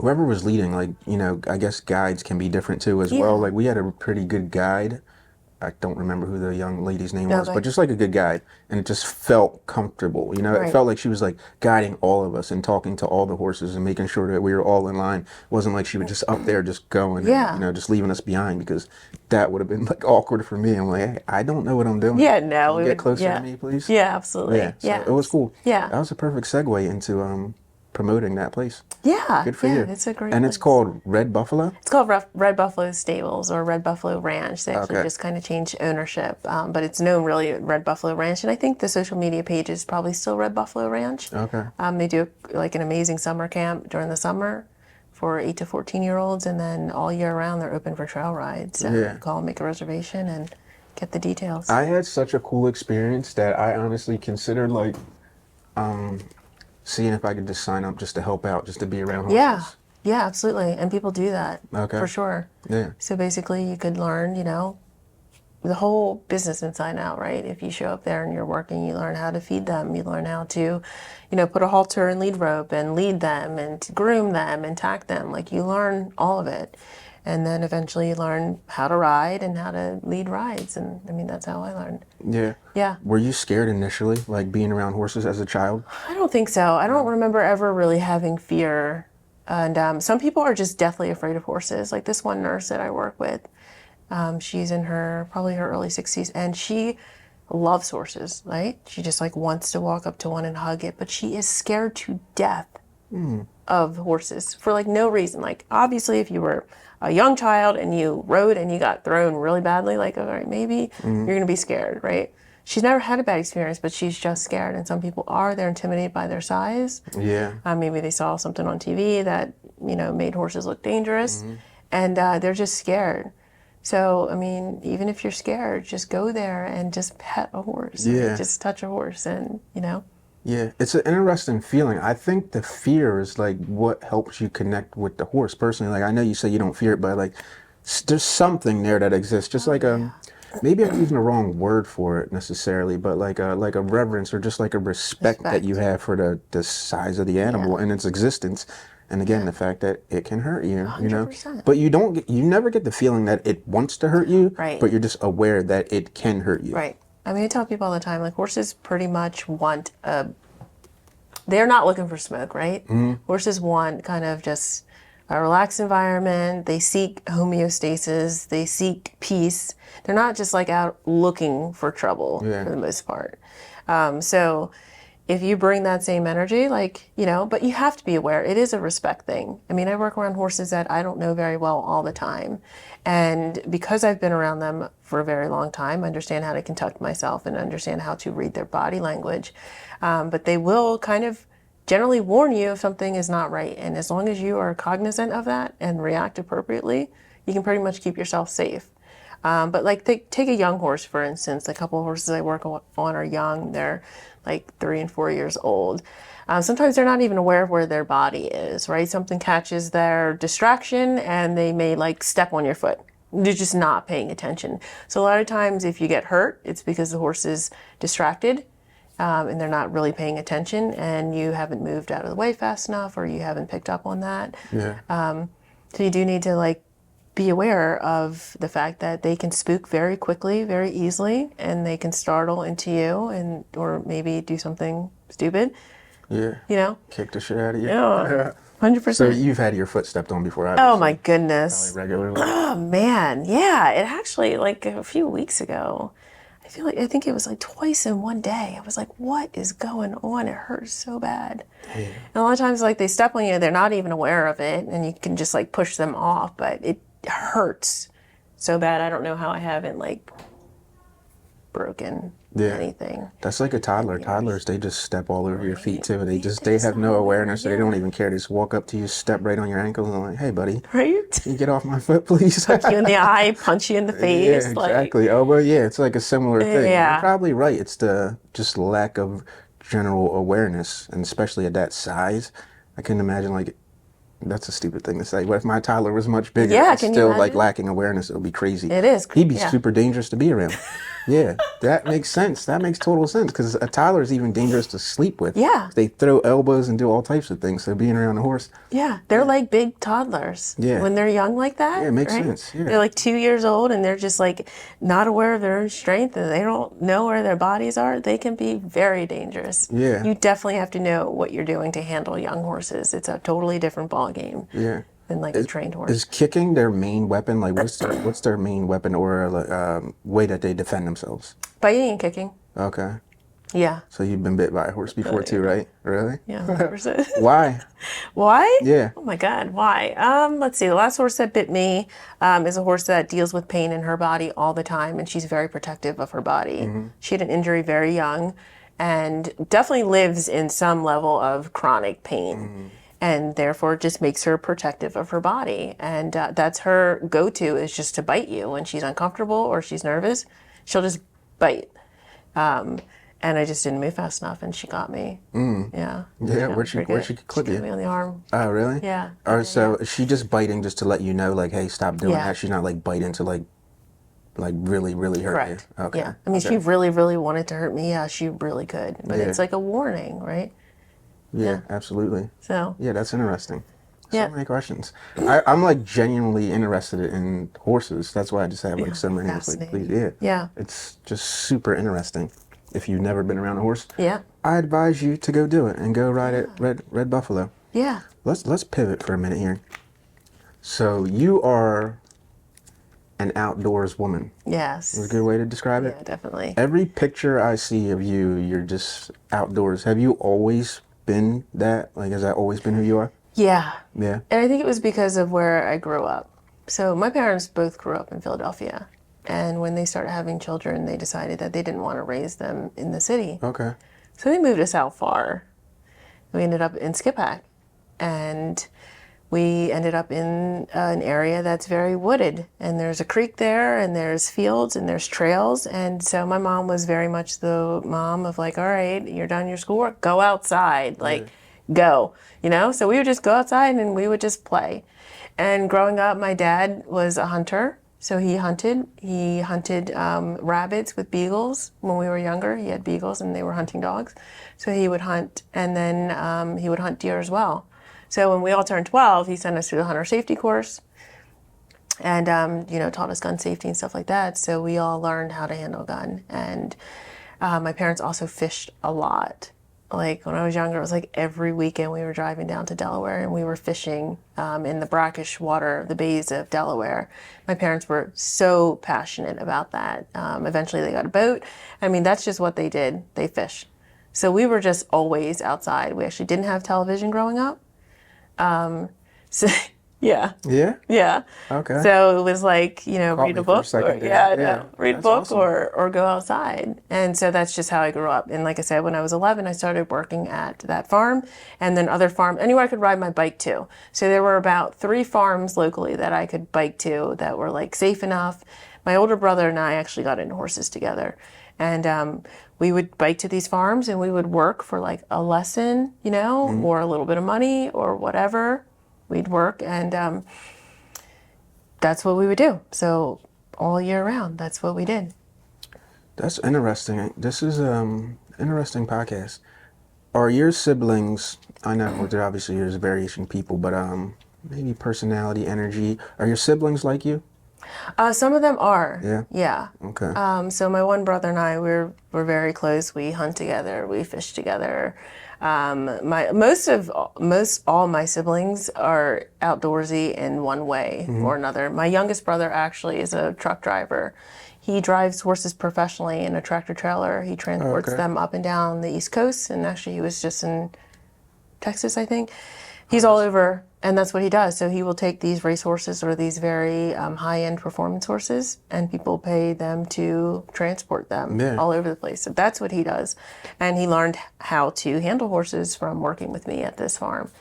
whoever was leading, like you know, I guess guides can be different too as well. Yeah. Like we had a pretty good guide. I don't remember who the young lady's name was, Okay. but just like a good guide, and it just felt comfortable. You know, it Right. felt like she was like guiding all of us and talking to all the horses and making sure that we were all in line. It wasn't like she was just up there just going, Yeah. and, you know, just leaving us behind because that would have been like awkward for me. I'm like, hey, I don't know what I'm doing. Yeah, Can no. you we get would- closer yeah. to me, please? Yeah, absolutely. Yeah, so it was cool. Yeah. That was a perfect segue into promoting that place. Yeah, Good for yeah, you. it's a great And place. it's called Red Buffalo? It's called Red Buffalo Stables or Red Buffalo Ranch. They actually Okay. just kind of changed ownership, but it's known really as Red Buffalo Ranch. And I think the social media page is probably still Red Buffalo Ranch. Okay. They do like an amazing summer camp during the summer for 8 to 14-year-olds, and then all year round they're open for trail rides. So Yeah. you call, make a reservation, and get the details. I had such a cool experience that I honestly considered like seeing if I could just sign up just to help out, just to be around horses. Yeah, yeah, absolutely. And people do that Okay. for sure. Yeah. So basically you could learn, the whole business inside out, right? If you show up there and you're working, you learn how to feed them. You learn how to, put a halter and lead rope and lead them and to groom them and tack them. Like you learn all of it. And then eventually you learn how to ride and how to lead rides. And I mean, that's how I learned. Yeah. Yeah. Were you scared initially, like being around horses as a child? I don't think so. I don't remember ever really having fear. And some people are just deathly afraid of horses. Like this one nurse that I work with, she's in probably her early 60s, and she loves horses, right? She just like wants to walk up to one and hug it, but she is scared to death of horses for like no reason. Like obviously if you were a young child and you rode and you got thrown really badly, like, all right, maybe you're going to be scared, right? She's never had a bad experience, but she's just scared. And some people they're intimidated by their size. Yeah. Maybe they saw something on TV that, made horses look dangerous, and they're just scared. So, I mean, even if you're scared, just go there and just pet a horse. Yeah. Right? Just touch a horse and. Yeah, it's an interesting feeling. I think the fear is like what helps you connect with the horse personally. Like I know you say you don't fear it, but like there's something there that exists. Just like maybe I'm using the wrong word for it necessarily, but like a reverence or just like a respect that you have for the size of the animal and its existence. And again, the fact that it can hurt you, 100%. but you never get the feeling that it wants to hurt you, Right. but you're just aware that it can hurt you. Right. I mean, I tell people all the time, like horses pretty much want they're not looking for smoke, right? Horses want kind of just a relaxed environment. They seek homeostasis. They seek peace. They're not just like out looking for trouble for the most part. So if you bring that same energy, but you have to be aware, it is a respect thing. I mean, I work around horses that I don't know very well all the time. And because I've been around them for a very long time, I understand how to conduct myself and understand how to read their body language. But they will kind of generally warn you if something is not right. And as long as you are cognizant of that and react appropriately, you can pretty much keep yourself safe. But like take a young horse, for instance. A couple of horses I work on are young. They're like 3 and 4 years old. Sometimes they're not even aware of where their body is, right? Something catches their distraction and they may like step on your foot. They're just not paying attention. So a lot of times if you get hurt, it's because the horse is distracted and they're not really paying attention and you haven't moved out of the way fast enough or you haven't picked up on that. Yeah. So you do need to like be aware of the fact that they can spook very quickly, very easily, and they can startle into you or maybe do something stupid. Yeah. Kick the shit out of you. Yeah. 100%. So you've had your foot stepped on before, Oh obviously. my goodness. Probably regularly. Oh man. Yeah. It actually like a few weeks ago, I think it was like twice in one day. I was like, what is going on? It hurts so bad. Yeah. And a lot of times like they step on you, they're not even aware of it and you can just like push them off, but it hurts so bad. I don't know how I haven't like broken anything. That's like a toddler. Toddlers, they just step all over your feet too. They have no awareness. They don't even care. They just walk up to you, step right on your ankles, and like, hey, buddy, Right? can you get off my foot, please? Look you in the eye, punch you in the face. Yeah, exactly. Oh, well, yeah, it's like a similar thing. Yeah. You're probably right. It's the just lack of general awareness, and especially at that size, I can imagine like that's a stupid thing to say. What if my toddler was much bigger and can you still like imagine? lacking awareness? It would be crazy. It is. He'd be Yeah. super dangerous to be around. Yeah, that makes sense. That makes total sense because a toddler is even dangerous to sleep with. Yeah. They throw elbows and do all types of things. So being around a horse. Yeah, they're like big toddlers. Yeah. When they're young like that. Yeah, it makes right? sense, yeah. They're like 2 years old and they're just like not aware of their own strength and they don't know where their bodies are. They can be very dangerous. Yeah. You definitely have to know what you're doing to handle young horses. It's a totally different ball game Yeah. than like a trained horse. Is kicking their main weapon? Like, what's their main weapon or way that they defend themselves? Biting and kicking. Okay. Yeah. So you've been bit by a horse before too, right? Really? Yeah, 100%. Why? Why? Yeah. Oh my God, why? Let's see. The last horse that bit me is a horse that deals with pain in her body all the time, and she's very protective of her body. She had an injury very young, and definitely lives in some level of chronic pain, and therefore just makes her protective of her body. And that's her go-to, is just to bite you when she's uncomfortable or she's nervous. She'll just bite. And I just didn't move fast enough, and she got me. Yeah. Yeah, where'd she clip She you? got me on the arm. Oh, really? Yeah. Oh, so is she just biting just to let you know, like, hey, stop doing Yeah. that? She's not like biting to like really, really hurt Correct. you. Okay. Yeah. I mean, she really, really wanted to hurt me. Yeah, she really could. But it's like a warning, right? Yeah, absolutely. So. Yeah, that's interesting. So Yeah. many questions. I'm like genuinely interested in horses. That's why I just have like so many. It's like, please, Fascinating. Yeah. It's just super interesting. If you've never been around a horse, Yeah. I advise you to go do it and go ride at Red Buffalo. Yeah. Let's pivot for a minute here. So you are an outdoors woman. Yes. Is a good way to describe it? Yeah, definitely. Every picture I see of you, you're just outdoors. Have you always been that? Like, has that always been who you are? Yeah. Yeah. And I think it was because of where I grew up. So my parents both grew up in Philadelphia. And when they started having children, they decided that they didn't want to raise them in the city. Okay. So they moved us out far. We ended up in Skippack. And we ended up in an area that's very wooded. And there's a creek there, and there's fields, and there's trails. And so my mom was very much the mom of like, all right, you're done your schoolwork, go outside. Like, go, you know? So we would just go outside and we would just play. And growing up, my dad was a hunter. So he hunted. He hunted rabbits with beagles when we were younger. He had beagles and they were hunting dogs. So he would hunt, and then he would hunt deer as well. So when we all turned 12, he sent us through the hunter safety course and, taught us gun safety and stuff like that. So we all learned how to handle a gun. And my parents also fished a lot. Like when I was younger, it was like every weekend we were driving down to Delaware and we were fishing in the brackish water, the bays of Delaware. My parents were so passionate about that. Eventually they got a boat. I mean, that's just what they did. They fished. So we were just always outside. We actually didn't have television growing up. So yeah. Yeah? Yeah. Okay. So it was like, read a book. Read a book awesome. or go outside. And so that's just how I grew up. And like I said, when I was 11, I started working at that farm and then other farms, anywhere I could ride my bike to. So there were about 3 farms locally that I could bike to that were like safe enough. My older brother and I actually got into horses together. And we would bike to these farms and we would work for like a lesson, or a little bit of money or whatever. We'd work, and that's what we would do. So all year round, that's what we did. That's interesting. This is interesting podcast. Are your siblings, I know there obviously there's variation of people, but maybe personality, energy, are your siblings like you? Some of them are. Yeah? Yeah. Okay. So my one brother and I, we're very close. We hunt together. We fish together. Most all my siblings are outdoorsy in one way or another. My youngest brother actually is a truck driver. He drives horses professionally in a tractor trailer. He transports them up and down the East Coast, and actually he was just in Texas, I think. He's all over, and that's what he does. So he will take these race horses or these very high-end performance horses, and people pay them to transport them all over the place. So that's what he does. And he learned how to handle horses from working with me at this farm.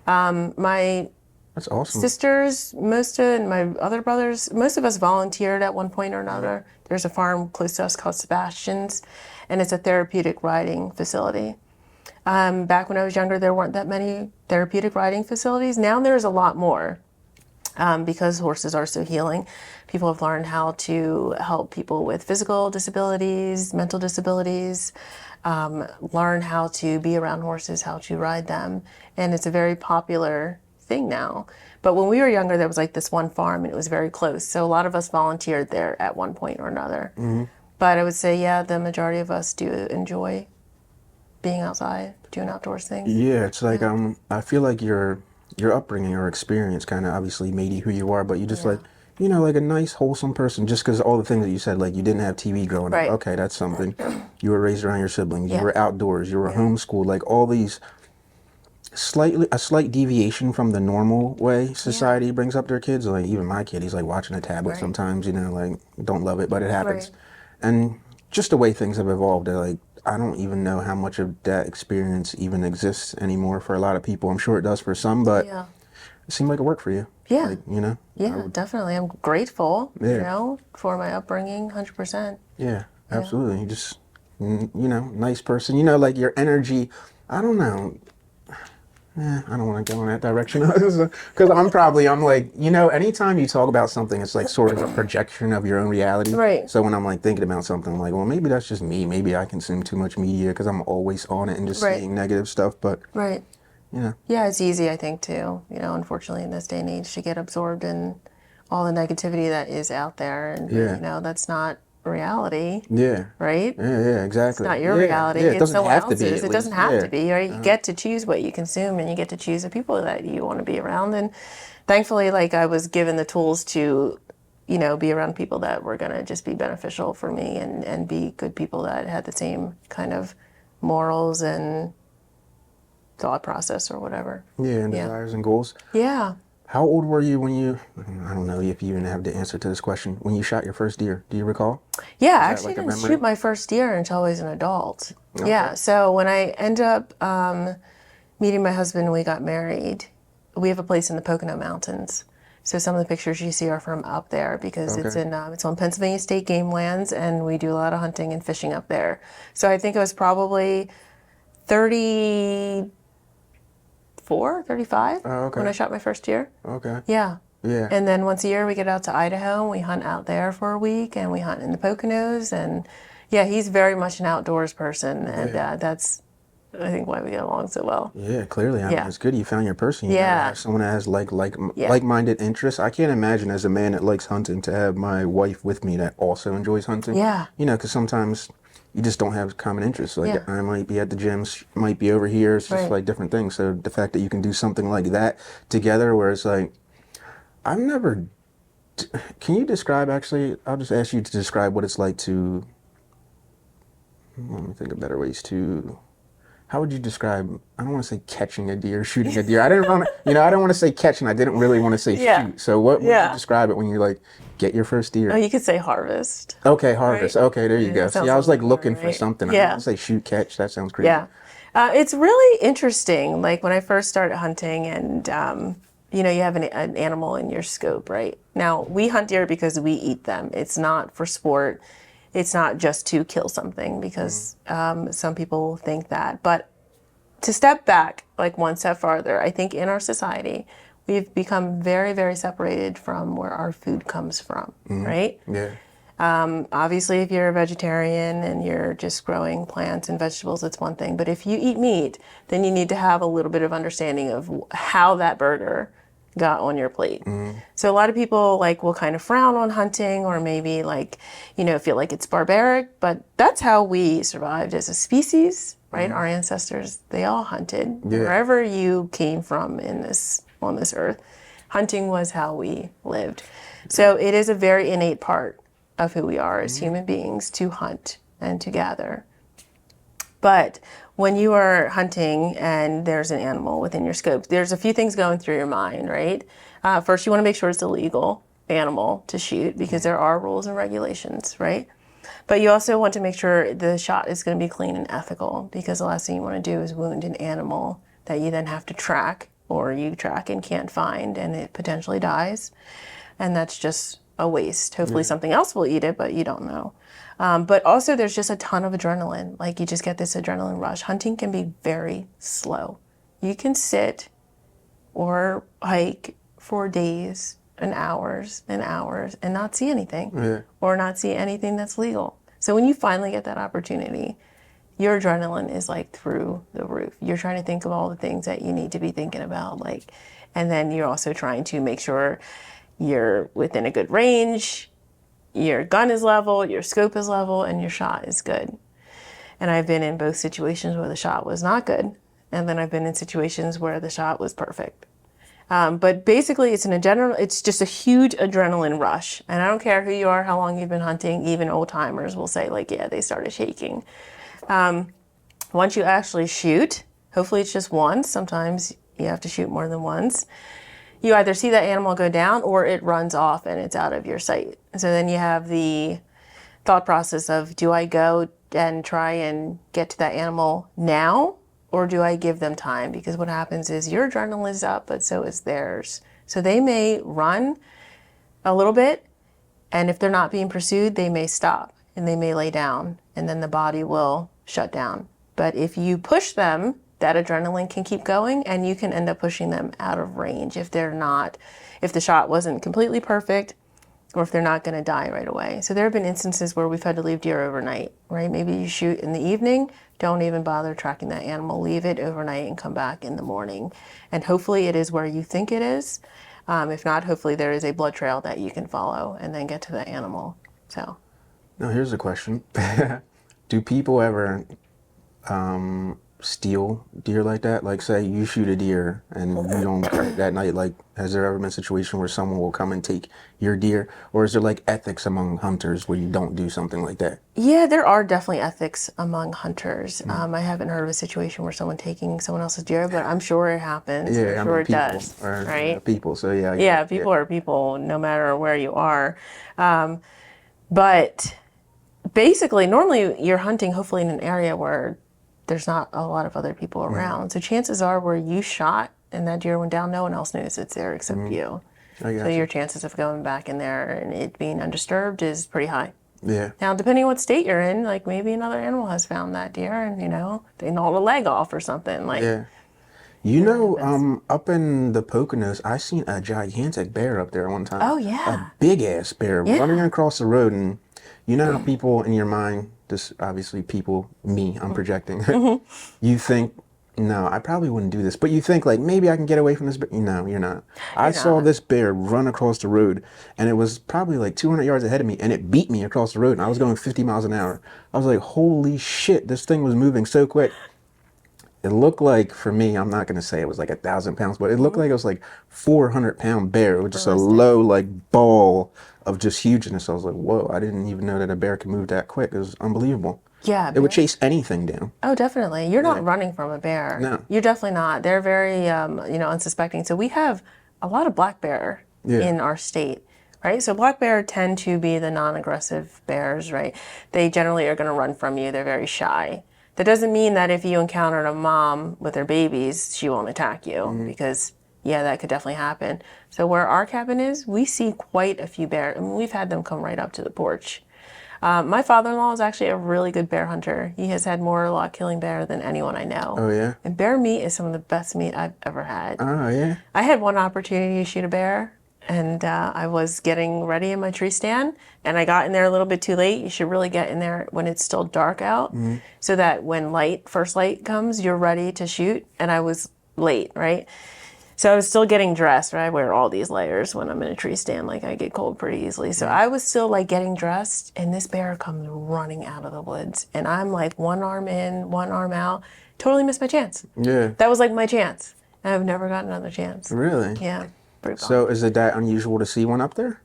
My That's awesome. sisters, and my other brothers, most of us volunteered at one point or another. There's a farm close to us called Sebastian's, and it's a therapeutic riding facility. Back when I was younger, there weren't that many therapeutic riding facilities. Now there's a lot more because horses are so healing. People have learned how to help people with physical disabilities, mental disabilities, learn how to be around horses, how to ride them. And it's a very popular thing now. But when we were younger, there was like this one farm and it was very close. So a lot of us volunteered there at one point or another. But I would say, the majority of us do enjoy being outside, doing outdoors things. Yeah, it's like I feel like your upbringing or experience kind of obviously made you who you are, but you just like you know, like a nice, wholesome person, just because all the things that you said, like you didn't have TV growing up. Right. Okay, that's something. You were raised around your siblings. You Yeah. were outdoors. You were Yeah. homeschooled. Like all these a slight deviation from the normal way Yeah. society brings up their kids. Like even my kid, he's like watching a tablet Right. sometimes. You know, like don't love it, but it happens. Right. And just the way things have evolved, they're like I don't even know how much of that experience even exists anymore for a lot of people. I'm sure it does for some, but Yeah. it seemed like it worked for you. Yeah. Like, you know, I Yeah, would, definitely. I'm grateful, yeah, for my upbringing, 100%. yeah, Yeah. absolutely. You just, you know, nice person. You know, like your energy. I don't know. I don't want to go in that direction because I'm like, you know, anytime you talk about something, it's like sort of a projection of your own reality. Right. So when I'm like thinking about something, I'm like, well, maybe that's just me. Maybe I consume too much media because I'm always on it and just Right. seeing negative stuff. But, Right. you know, Yeah, it's easy, I think, too, unfortunately in this day and age to get absorbed in all the negativity that is out there. And, but, yeah, that's not reality, yeah, right? yeah, It's exactly. not your Yeah, reality. yeah. It It's doesn't someone have to be else's. at It doesn't least. have Yeah. to be, right? You get to choose what you consume and you get to choose the people that you want to be around. And thankfully, like I was given the tools to, be around people that were going to just be beneficial for me and be good people that had the same kind of morals and thought process or whatever. Yeah, and Yeah. desires and goals. Yeah. How old were you when you, I don't know if you even have the answer to this question, when you shot your first deer? Do you recall? Yeah, Is I that actually like a didn't memory? shoot my first deer until I was an adult. Okay. Yeah, so when I ended up meeting my husband, we got married. We have a place in the Pocono Mountains. So some of the pictures you see are from up there because Okay. it's on Pennsylvania State Game Lands, and we do a lot of hunting and fishing up there. So I think it was probably 34, 35 Oh, when I okay. shot my first deer. Okay. Yeah. Yeah. And then once a year we get out to Idaho and we hunt out there for a week and we hunt in the Poconos. And yeah, he's very much an outdoors person, and Yeah. that's I think why we get along so well. Yeah, clearly. I mean, Yeah. it's good you found your person. You know, to Yeah. have someone that has Yeah. like-minded interests. I can't imagine as a man that likes hunting to have my wife with me that also enjoys hunting. Yeah. You know, because sometimes you just don't have common interests. Like Yeah. I might be at the gym, she might be over here. It's just Right. like different things. So the fact that you can do something like that together, where it's like, I've never. Can you describe actually? I'll just ask you to describe what it's like to. Let me think of better ways to. How would you describe? I don't want to say catching a deer, shooting a deer. I didn't want to, I don't want to say catching. I didn't really want to say Yeah. shoot. So what would you Yeah. describe it when you like get your first Oh, deer? you could say harvest. Okay, Right. harvest. Okay, there you Yeah, go. that See, sounds I a was little like bit more looking for right. something. I didn't Yeah. want to say shoot, catch. That sounds crazy. Yeah. It's really interesting. Like when I first started hunting, and you have an animal in your scope, right? Now we hunt deer because we eat them. It's not for sport. It's not just to kill something because some people think that. But to step back, like one step farther, I think in our society, we've become very, very separated from where our food comes from, right? Yeah. Obviously, if you're a vegetarian and you're just growing plants and vegetables, it's one thing. But if you eat meat, then you need to have a little bit of understanding of how that burger got on your plate. So a lot of people like will kind of frown on hunting, or maybe like, feel like it's barbaric, but that's how we survived as a species, right? Our ancestors, they all hunted. Yeah. Wherever you came from on this earth, hunting was how we lived. So it is a very innate part of who we are as human beings to hunt and to gather. But when you are hunting and there's an animal within your scope, there's a few things going through your mind, right? First, you want to make sure it's a legal animal to shoot because there are rules and regulations, right? But you also want to make sure the shot is going to be clean and ethical, because the last thing you want to do is wound an animal that you then have to track, or you track and can't find, and it potentially dies. And that's just a waste. Hopefully something else will eat it, but you don't know. But also there's just a ton of adrenaline. Like you just get this adrenaline rush. Hunting can be very slow. You can sit or hike for days and hours and not see anything, Yeah. or not see anything that's legal. So when you finally get that opportunity, your adrenaline is like through the roof. You're trying to think of all the things that you need to be thinking about, and then you're also trying to make sure you're within a good range, your gun is level, your scope is level, and your shot is good. And I've been in both situations where the shot was not good, and then I've been in situations where the shot was perfect. But basically, it's just a huge adrenaline rush. And I don't care who you are, how long you've been hunting, even old timers will say, like, yeah, they started shaking. Once you actually shoot, hopefully it's just once. Sometimes you have to shoot more than once. You either see that animal go down or it runs off and it's out of your sight. So then you have the thought process of, do I go and try and get to that animal now, or do I give them time? Because what happens is your adrenaline is up, but so is theirs. So they may run a little bit, and if they're not being pursued, they may stop and they may lay down, and then the body will shut down. But if you push them, that adrenaline can keep going, and you can end up pushing them out of range if the shot wasn't completely perfect, or if they're not going to die right away. So there have been instances where we've had to leave deer overnight, right? Maybe you shoot in the evening, don't even bother tracking that animal, leave it overnight and come back in the morning. And hopefully it is where you think it is. If not, hopefully there is a blood trail that you can follow and then get to the animal. So. Now here's a question. Do people ever steal deer like that? Like, say you shoot a deer and you don't hunt that night. Like, has there ever been a situation where someone will come and take your deer? Or is there like ethics among hunters where you don't do something like that? Yeah, there are definitely ethics among hunters. I haven't heard of a situation where someone taking someone else's deer, but I'm sure it happens. Yeah, I'm sure it does, right? People. So yeah. Yeah, people are people no matter where you are. But basically, normally you're hunting hopefully in an area where there's not a lot of other people around. So chances are where you shot and that deer went down, no one else knows it's there except you. So your chances of going back in there and it being undisturbed is pretty high. Yeah. Now, depending on what state you're in, like maybe another animal has found that deer and, they gnawed a leg off or something. Like, Yeah. Up in the Poconos, I seen a gigantic bear up there one time. oh, yeah. A big ass bear running across the road, and you know how people in your mind, this obviously people, me, I'm projecting. You think, no, I probably wouldn't do this, but you think like maybe I can get away from this. But no, you're not. I saw this bear run across the road, and it was probably like 200 yards ahead of me, and it beat me across the road, and I was going 50 miles an hour. I was like, holy shit, this thing was moving so quick. It looked like, for me, I'm not going to say it was like 1,000 pounds, but it looked like it was like 400-pound bear with just a low like ball of just hugeness. I was like, whoa, I didn't even know that a bear could move that quick. It was unbelievable. Yeah. It would chase anything down. Oh, definitely. You're not running from a bear. No. You're definitely not. They're very, unsuspecting. So we have a lot of black bear in our state, right? So black bear tend to be the non-aggressive bears, right? They generally are going to run from you. They're very shy. That doesn't mean that if you encountered a mom with her babies, she won't attack you because, that could definitely happen. So where our cabin is, we see quite a few bears. I mean, we've had them come right up to the porch. My father-in-law is actually a really good bear hunter. He has had more luck killing bear than anyone I know. Oh, yeah? And bear meat is some of the best meat I've ever had. Oh, yeah? I had one opportunity to shoot a bear, and I was getting ready in my tree stand, and I got in there a little bit too late. You should really get in there when it's still dark out, so that when first light comes, you're ready to shoot. And I was late, right? So I was still getting dressed, right? I wear all these layers when I'm in a tree stand. Like, I get cold pretty easily. So I was still like getting dressed, and this bear comes running out of the woods, and I'm like one arm in, one arm out. Totally missed my chance. Yeah. That was like my chance. And I've never got another chance. Really? Yeah. So is it that unusual to see one up there?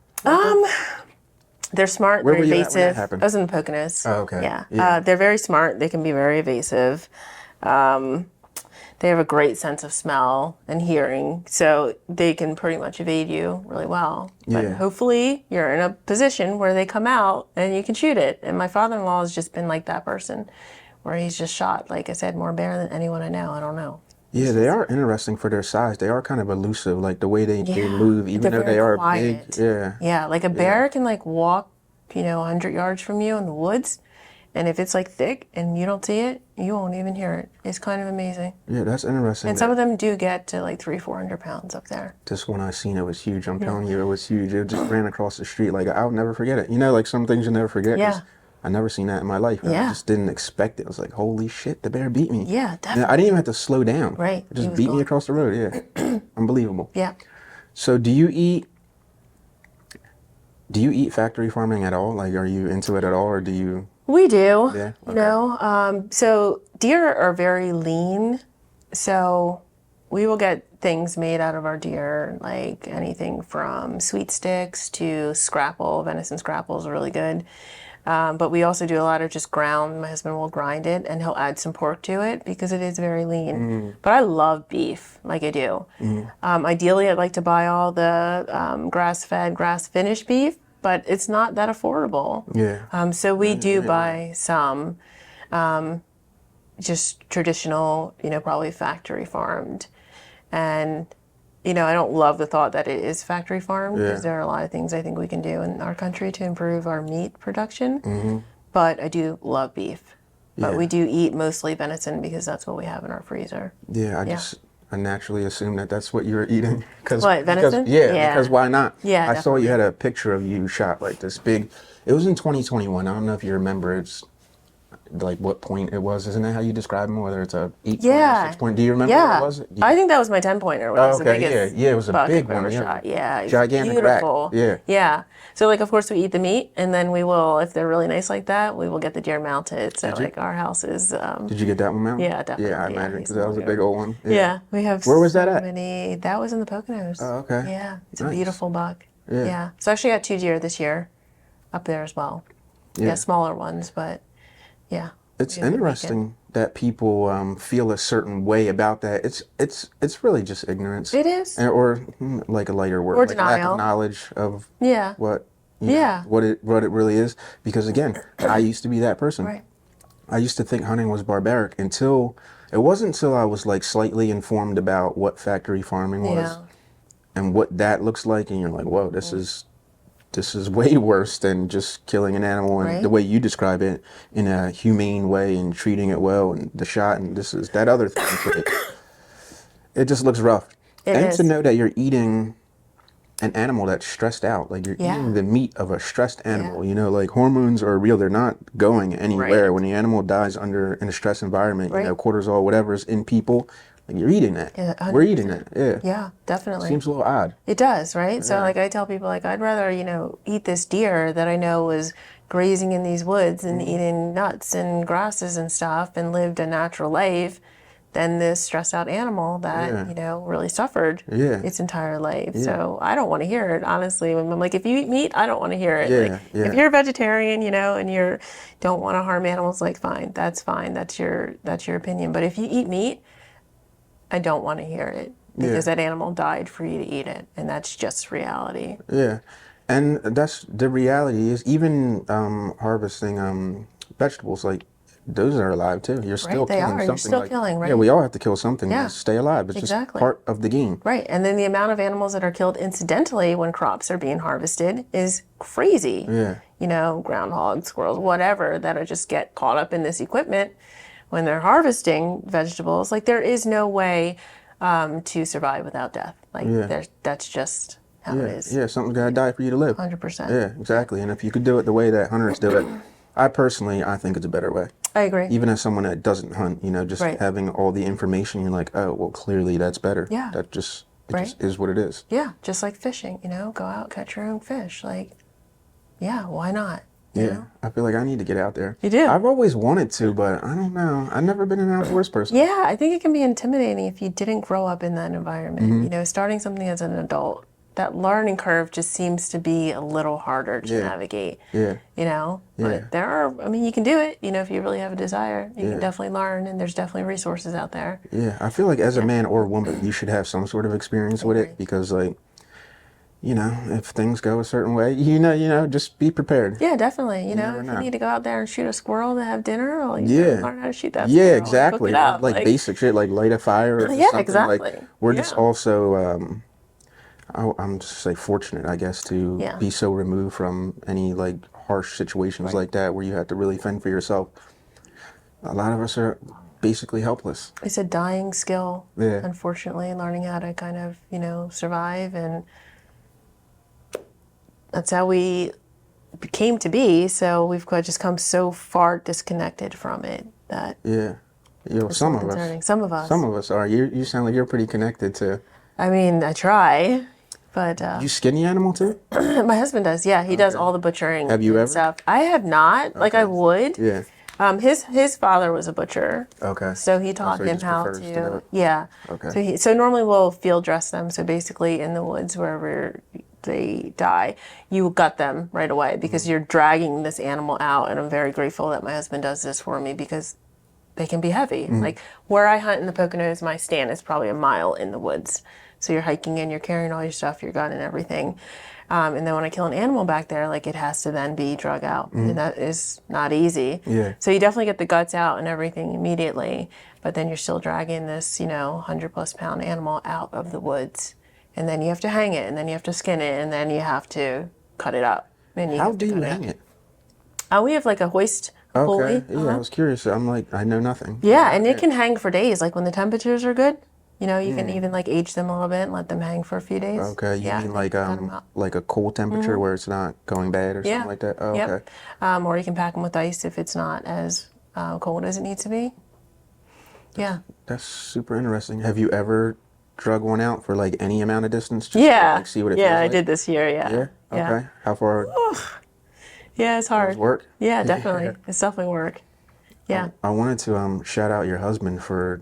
They're smart. Where They're were you at when that evasive. happened? I was in the Poconos. Oh, okay. Yeah. They're very smart. They can be very evasive. They have a great sense of smell and hearing, so they can pretty much evade you really well. But hopefully you're in a position where they come out and you can shoot it. And my father-in-law has just been like that person, where he's just shot, like I said, more bear than anyone I know. I don't know. Yeah, they are interesting for their size. They are kind of elusive, like the way they move, even though they are quiet. big. Yeah. Yeah, like a bear can like walk, 100 yards from you in the woods. And if it's like thick and you don't see it, you won't even hear it. It's kind of amazing. Yeah, that's interesting. And some of them do get to like 300-400 pounds up there. This one I seen, it was huge. I'm telling you, it was huge. It just ran across the street. Like, I'll never forget it. Like some things you never forget. Yeah. I never seen that in my life. I just didn't expect it. I was like, holy shit, the bear beat me. Yeah, definitely. And I didn't even have to slow down. Right. It just beat me across the road. Yeah. Unbelievable. Yeah. So do you eat factory farming at all? Like, are you into it at all, or do you? We do. Yeah. Okay. So deer are very lean. So we will get things made out of our deer, like anything from sweet sticks to scrapple. Venison scrapple is really good. But we also do a lot of just ground. My husband will grind it and he'll add some pork to it because it is very lean. But I love beef, like I do. Ideally, I'd like to buy all the grass-fed, grass-finished beef, but it's not that affordable. Yeah. So we do buy some just traditional, probably factory farmed. And, I don't love the thought that it is factory farmed because there are a lot of things I think we can do in our country to improve our meat production. But I do love beef. But we do eat mostly venison because that's what we have in our freezer. Yeah, I naturally assumed that that's what you were eating. What, venison? Because why not? Yeah, I saw you definitely. had a picture of you shot like this big. It was in 2021. I don't know if you remember. It's like what point it was. Isn't that how you describe them? Whether it's a 8 point or 6 point. Do you remember what it was? I think that was my 10-pointer. When it was the Okay, biggest yeah, it was a buck big I've ever one. Yeah. shot. Yeah, it's Gigantic beautiful. rack. Yeah. So like, of course, we eat the meat, and then we will, if they're really nice like that, we will get the deer mounted. So like, our house is. Did you get that one mounted? Yeah, definitely. Yeah, I imagine he's because that was a big old one. Yeah, we have. Where was that so at? many. That was in the Poconos. Oh, okay. Yeah, it's Nice. a beautiful buck. Yeah. Yeah. So I actually got 2 deer this year, up there as well. Yeah, smaller ones, but yeah. It's interesting that people feel a certain way about that. It's really just ignorance. It is. Or like a lighter word, Or like lack denial. of knowledge of Yeah. what what it really is. Because again, I used to be that person. Right. I used to think hunting was barbaric until it wasn't until I was like slightly informed about what factory farming was and what that looks like, and you're like, whoa, this is way worse than just killing an animal and the way you describe it in a humane way and treating it well and the shot and this is that other thing. But it just looks rough. And to know that you're eating an animal that's stressed out, like you're eating the meat of a stressed animal, like hormones are real. They're not going anywhere. When the animal dies in a stress environment, cortisol, whatever is in people, like you're eating that. Yeah, we're eating it. Yeah, definitely. Seems a little odd. It does, right? So like I tell people, like I'd rather, eat this deer that I know was grazing in these woods and eating nuts and grasses and stuff and lived a natural life than this stressed out animal that, really suffered its entire life. So I don't want to hear it, honestly. I'm like, if you eat meat, I don't want to hear it. If you're a vegetarian, and you don't want to harm animals, like fine. That's your opinion. But if you eat meat, I don't want to hear it because that animal died for you to eat it, and that's just reality. Yeah, and that's the reality is even harvesting vegetables, like those are alive too. You're still killing something. You're still killing, right? Yeah, we all have to kill something to stay alive. It's just part of the game. Right, and then the amount of animals that are killed incidentally when crops are being harvested is crazy. Yeah. Groundhogs, squirrels, whatever, that just get caught up in this equipment when they're harvesting vegetables. Like there is no way to survive without death. Like that's just how it is. Yeah, something's gotta die for you to live. 100%. Yeah, exactly. And if you could do it the way that hunters do it, I think it's a better way. I agree. Even as someone that doesn't hunt, just having all the information, you're like, oh, well, clearly that's better. Yeah. That just is what it is. Yeah, just like fishing. Go out, catch your own fish. Like, yeah, why not? Yeah, I feel like I need to get out there. You do? I've always wanted to, but I don't know. I've never been an outdoors person. Yeah, I think it can be intimidating if you didn't grow up in that environment. Starting something as an adult, that learning curve just seems to be a little harder to navigate. Yeah. But you can do it, if you really have a desire. You can definitely learn, and there's definitely resources out there. Yeah, I feel like as a man or woman, you should have some sort of experience with it because, like, if things go a certain way, just be prepared. Yeah, definitely. If you need to go out there and shoot a squirrel to have dinner, well, learn how to shoot that squirrel. Yeah, exactly. Cook it up. Like basic shit, like light a fire or something. Exactly. Like, we're just also, I'm just say fortunate, I guess, to be so removed from any like harsh situations like that where you have to really fend for yourself. A lot of us are basically helpless. It's a dying skill, Yeah. unfortunately, learning how to kind of, survive, and that's how we came to be. So we've just come so far disconnected from it that Some of us. Some of us. Some of us are. You sound like you're pretty connected to. I mean, I try, but You skin the animal too? my husband does. Yeah, he does all the butchering. Have you and ever? stuff. I have not. Like I would. Yeah. His father was a butcher. Okay. So he taught so he him just how prefers to do to, it. yeah. Okay. So normally we'll field dress them. So basically in the woods wherever they die, you gut them right away because you're dragging this animal out. And I'm very grateful that my husband does this for me because they can be heavy. Like where I hunt in the Poconos, my stand is probably a mile in the woods. So you're hiking in, you're carrying all your stuff, your gun and everything. And then when I kill an animal back there, like it has to then be drug out. And that is not easy. Yeah. So you definitely get the guts out and everything immediately. But then you're still dragging this, 100+ pound animal out of the woods. And then you have to hang it, and then you have to skin it, and then you have to cut it up. And you How have to do you cut hang it? We have like a hoist Okay. pulley. Yeah, I was curious. I'm like, I know nothing. Yeah, and it can hang for days. Like when the temperatures are good, you can even like age them a little bit and let them hang for a few days. Okay. You Yeah, mean and like cut 'em out. like a cool temperature where it's not going bad or Yeah. something like that? Oh, Yep. okay. Or you can pack them with ice if it's not as cold as it needs to be. Yeah. That's super interesting. Have you ever drug one out for like any amount of distance just to Yeah. like see what it Yeah, feels I like? did this year. Yeah. Yeah. Yeah. Okay. How far Yeah, it's does hard. work? Yeah, definitely. It's definitely work. Yeah. I wanted to shout out your husband for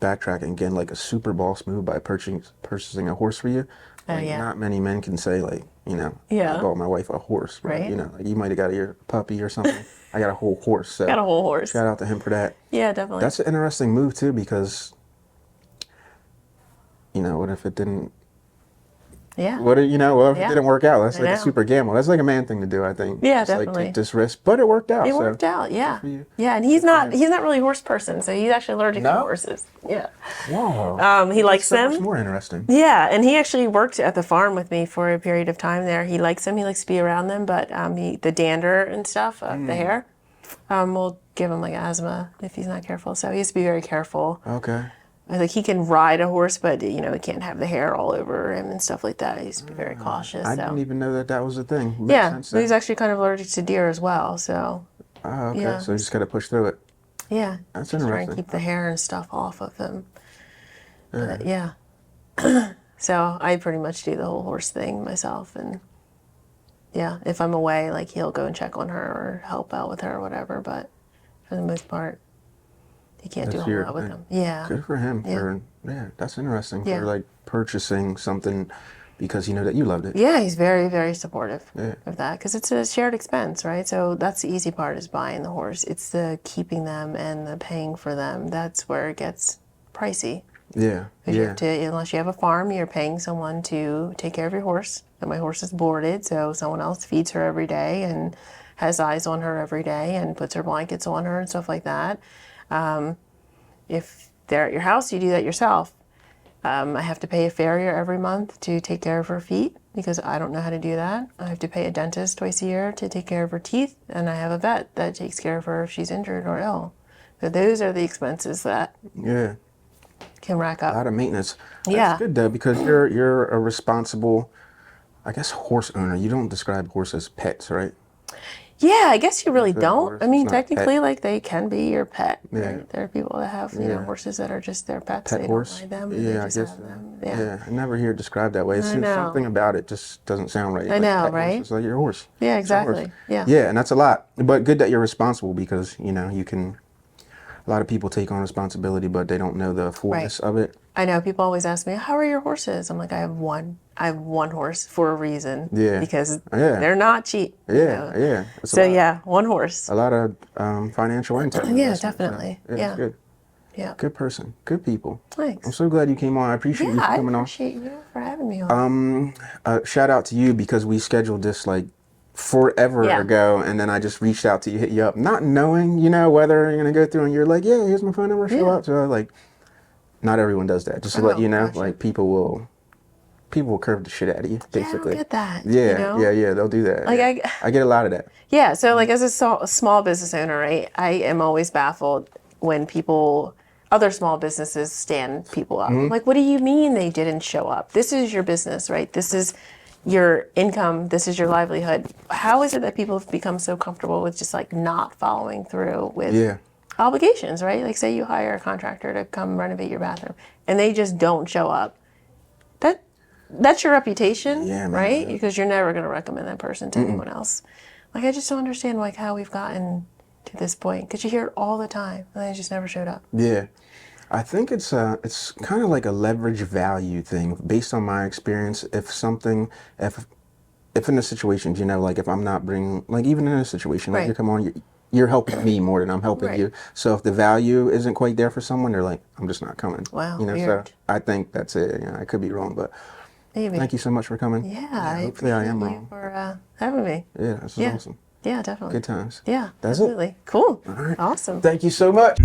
backtracking again, like a super boss move by purchasing a horse for you. Like yeah. not many men can say like, Yeah. I bought my wife a horse, but, Right. like you might have got your puppy or something. I got a whole horse. So Got a whole horse. shout out to him for that. Yeah, definitely. That's an interesting move too because, what if it didn't? Yeah. What if it Yeah. didn't work out? That's I like a know. super gamble. That's like a man thing to do, I think. Yeah, Just, like definitely. take this risk, but it worked out. It so worked out, yeah. for you. Yeah, and he's not really a horse person, so he's actually allergic to No? horses. Yeah. Whoa. He likes so them. much more interesting. Yeah, and he actually worked at the farm with me for a period of time there. He likes them. He likes to be around them, but the dander and stuff, the hair, will give him like asthma if he's not careful. So he has to be very careful. Okay. Like he can ride a horse, but he can't have the hair all over him and stuff like that. He has to be very cautious. I so. didn't even know that was a thing. Makes Yeah, sense so he's then. actually kind of allergic to deer as well. So Oh, okay. yeah. So you just got to push through it. yeah, That's just try and interesting. keep the hair and stuff off of him. But yeah. So I pretty much do the whole horse thing myself, and yeah, if I'm away, like he'll go and check on her or help out with her or whatever. But for the most part, he can't do a That's whole your lot with thing. them. Yeah. Good for him. Yeah. That's interesting. Yeah. For like purchasing something because you know that you loved it. Yeah, he's very, very supportive Yeah. of that because it's a shared expense, right? So that's the easy part is buying the horse. It's the keeping them and the paying for them. That's where it gets pricey. Yeah. Because you Yeah. have to, unless you have a farm, you're paying someone to take care of your horse. And my horse is boarded, so someone else feeds her every day and has eyes on her every day and puts her blankets on her and stuff like that. If they're at your house, you do that yourself. I have to pay a farrier every month to take care of her feet because I don't know how to do that. I have to pay a dentist twice a year to take care of her teeth, and I have a vet that takes care of her if she's injured or ill. So those are the expenses that Yeah. can rack A up. lot of maintenance. That's Yeah. good though because you're a responsible, I guess, horse owner. You don't describe horses as pets, right? Yeah, I guess you really Good don't. horse, I mean, it's not a pet. technically, like they can be your pet. Yeah. Right? There are people that have Yeah. horses that are just their pets. Pet They horse. don't ride them. And Yeah, they I just guess. have So. them. Yeah. I never hear it described that way. It's I know. something about it just doesn't sound right. I know, pet right? Horse. It's like your horse. Yeah, It's your horse. exactly. Yeah. Yeah, and that's a lot. But good that you're responsible because you can. A lot of people take on responsibility, but they don't know the fullness of it. I know people always ask me, "How are your horses?" I'm like, "I have one. I have one horse for a reason. Yeah. Because Yeah. they're not cheap. Yeah, yeah. It's So a lot, yeah, one horse. a lot of financial income. Yeah, investment, so, definitely. it's Yeah. good. Yeah. Good person. Good people. Thanks. I'm so glad you came on. I appreciate you Yeah, for I coming on. appreciate you for having me on. Shout out to you because we scheduled this like forever Yeah. ago, and then I just reached out to you, hit you up, not knowing, whether you're gonna go through, and you're like, yeah, here's my phone number, show Yeah. up. So like, not everyone does that. Just to let Oh, you know, gotcha. like people will curve the shit out of you, basically. Yeah, I get that. Yeah, yeah, they'll do that. Like, yeah. I get a lot of that. Yeah, so like as a small business owner, right, I am always baffled when other small businesses stand people up. Mm-hmm. I'm like, what do you mean they didn't show up? This is your business, right? This is your income. This is your livelihood. How is it that people have become so comfortable with just like not following through with Yeah. obligations, right? Like say you hire a contractor to come renovate your bathroom and they just don't show up. That's your reputation, Yeah, man. right? Because you're never going to recommend that person to anyone else. Like I just don't understand like how we've gotten to this point? Because you hear it all the time, and they just never showed up. Yeah. I think it's kind of like a leverage value thing based on my experience. If in a situation, you know, like if I'm not bringing, like even in a situation, like Right. you come on, you're helping me more than I'm helping Right. you. So if the value isn't quite there for someone, they're like, I'm just not coming. Wow, You know, so weird. I think that's it. You know, I could be wrong, but Maybe. thank you so much for coming. Yeah, Yeah, I hopefully I appreciate am you wrong. for having me. Yeah, this is Yeah. awesome. Yeah, definitely. Good times. Yeah, That's it. absolutely. Cool. All right. Awesome. Thank you so much.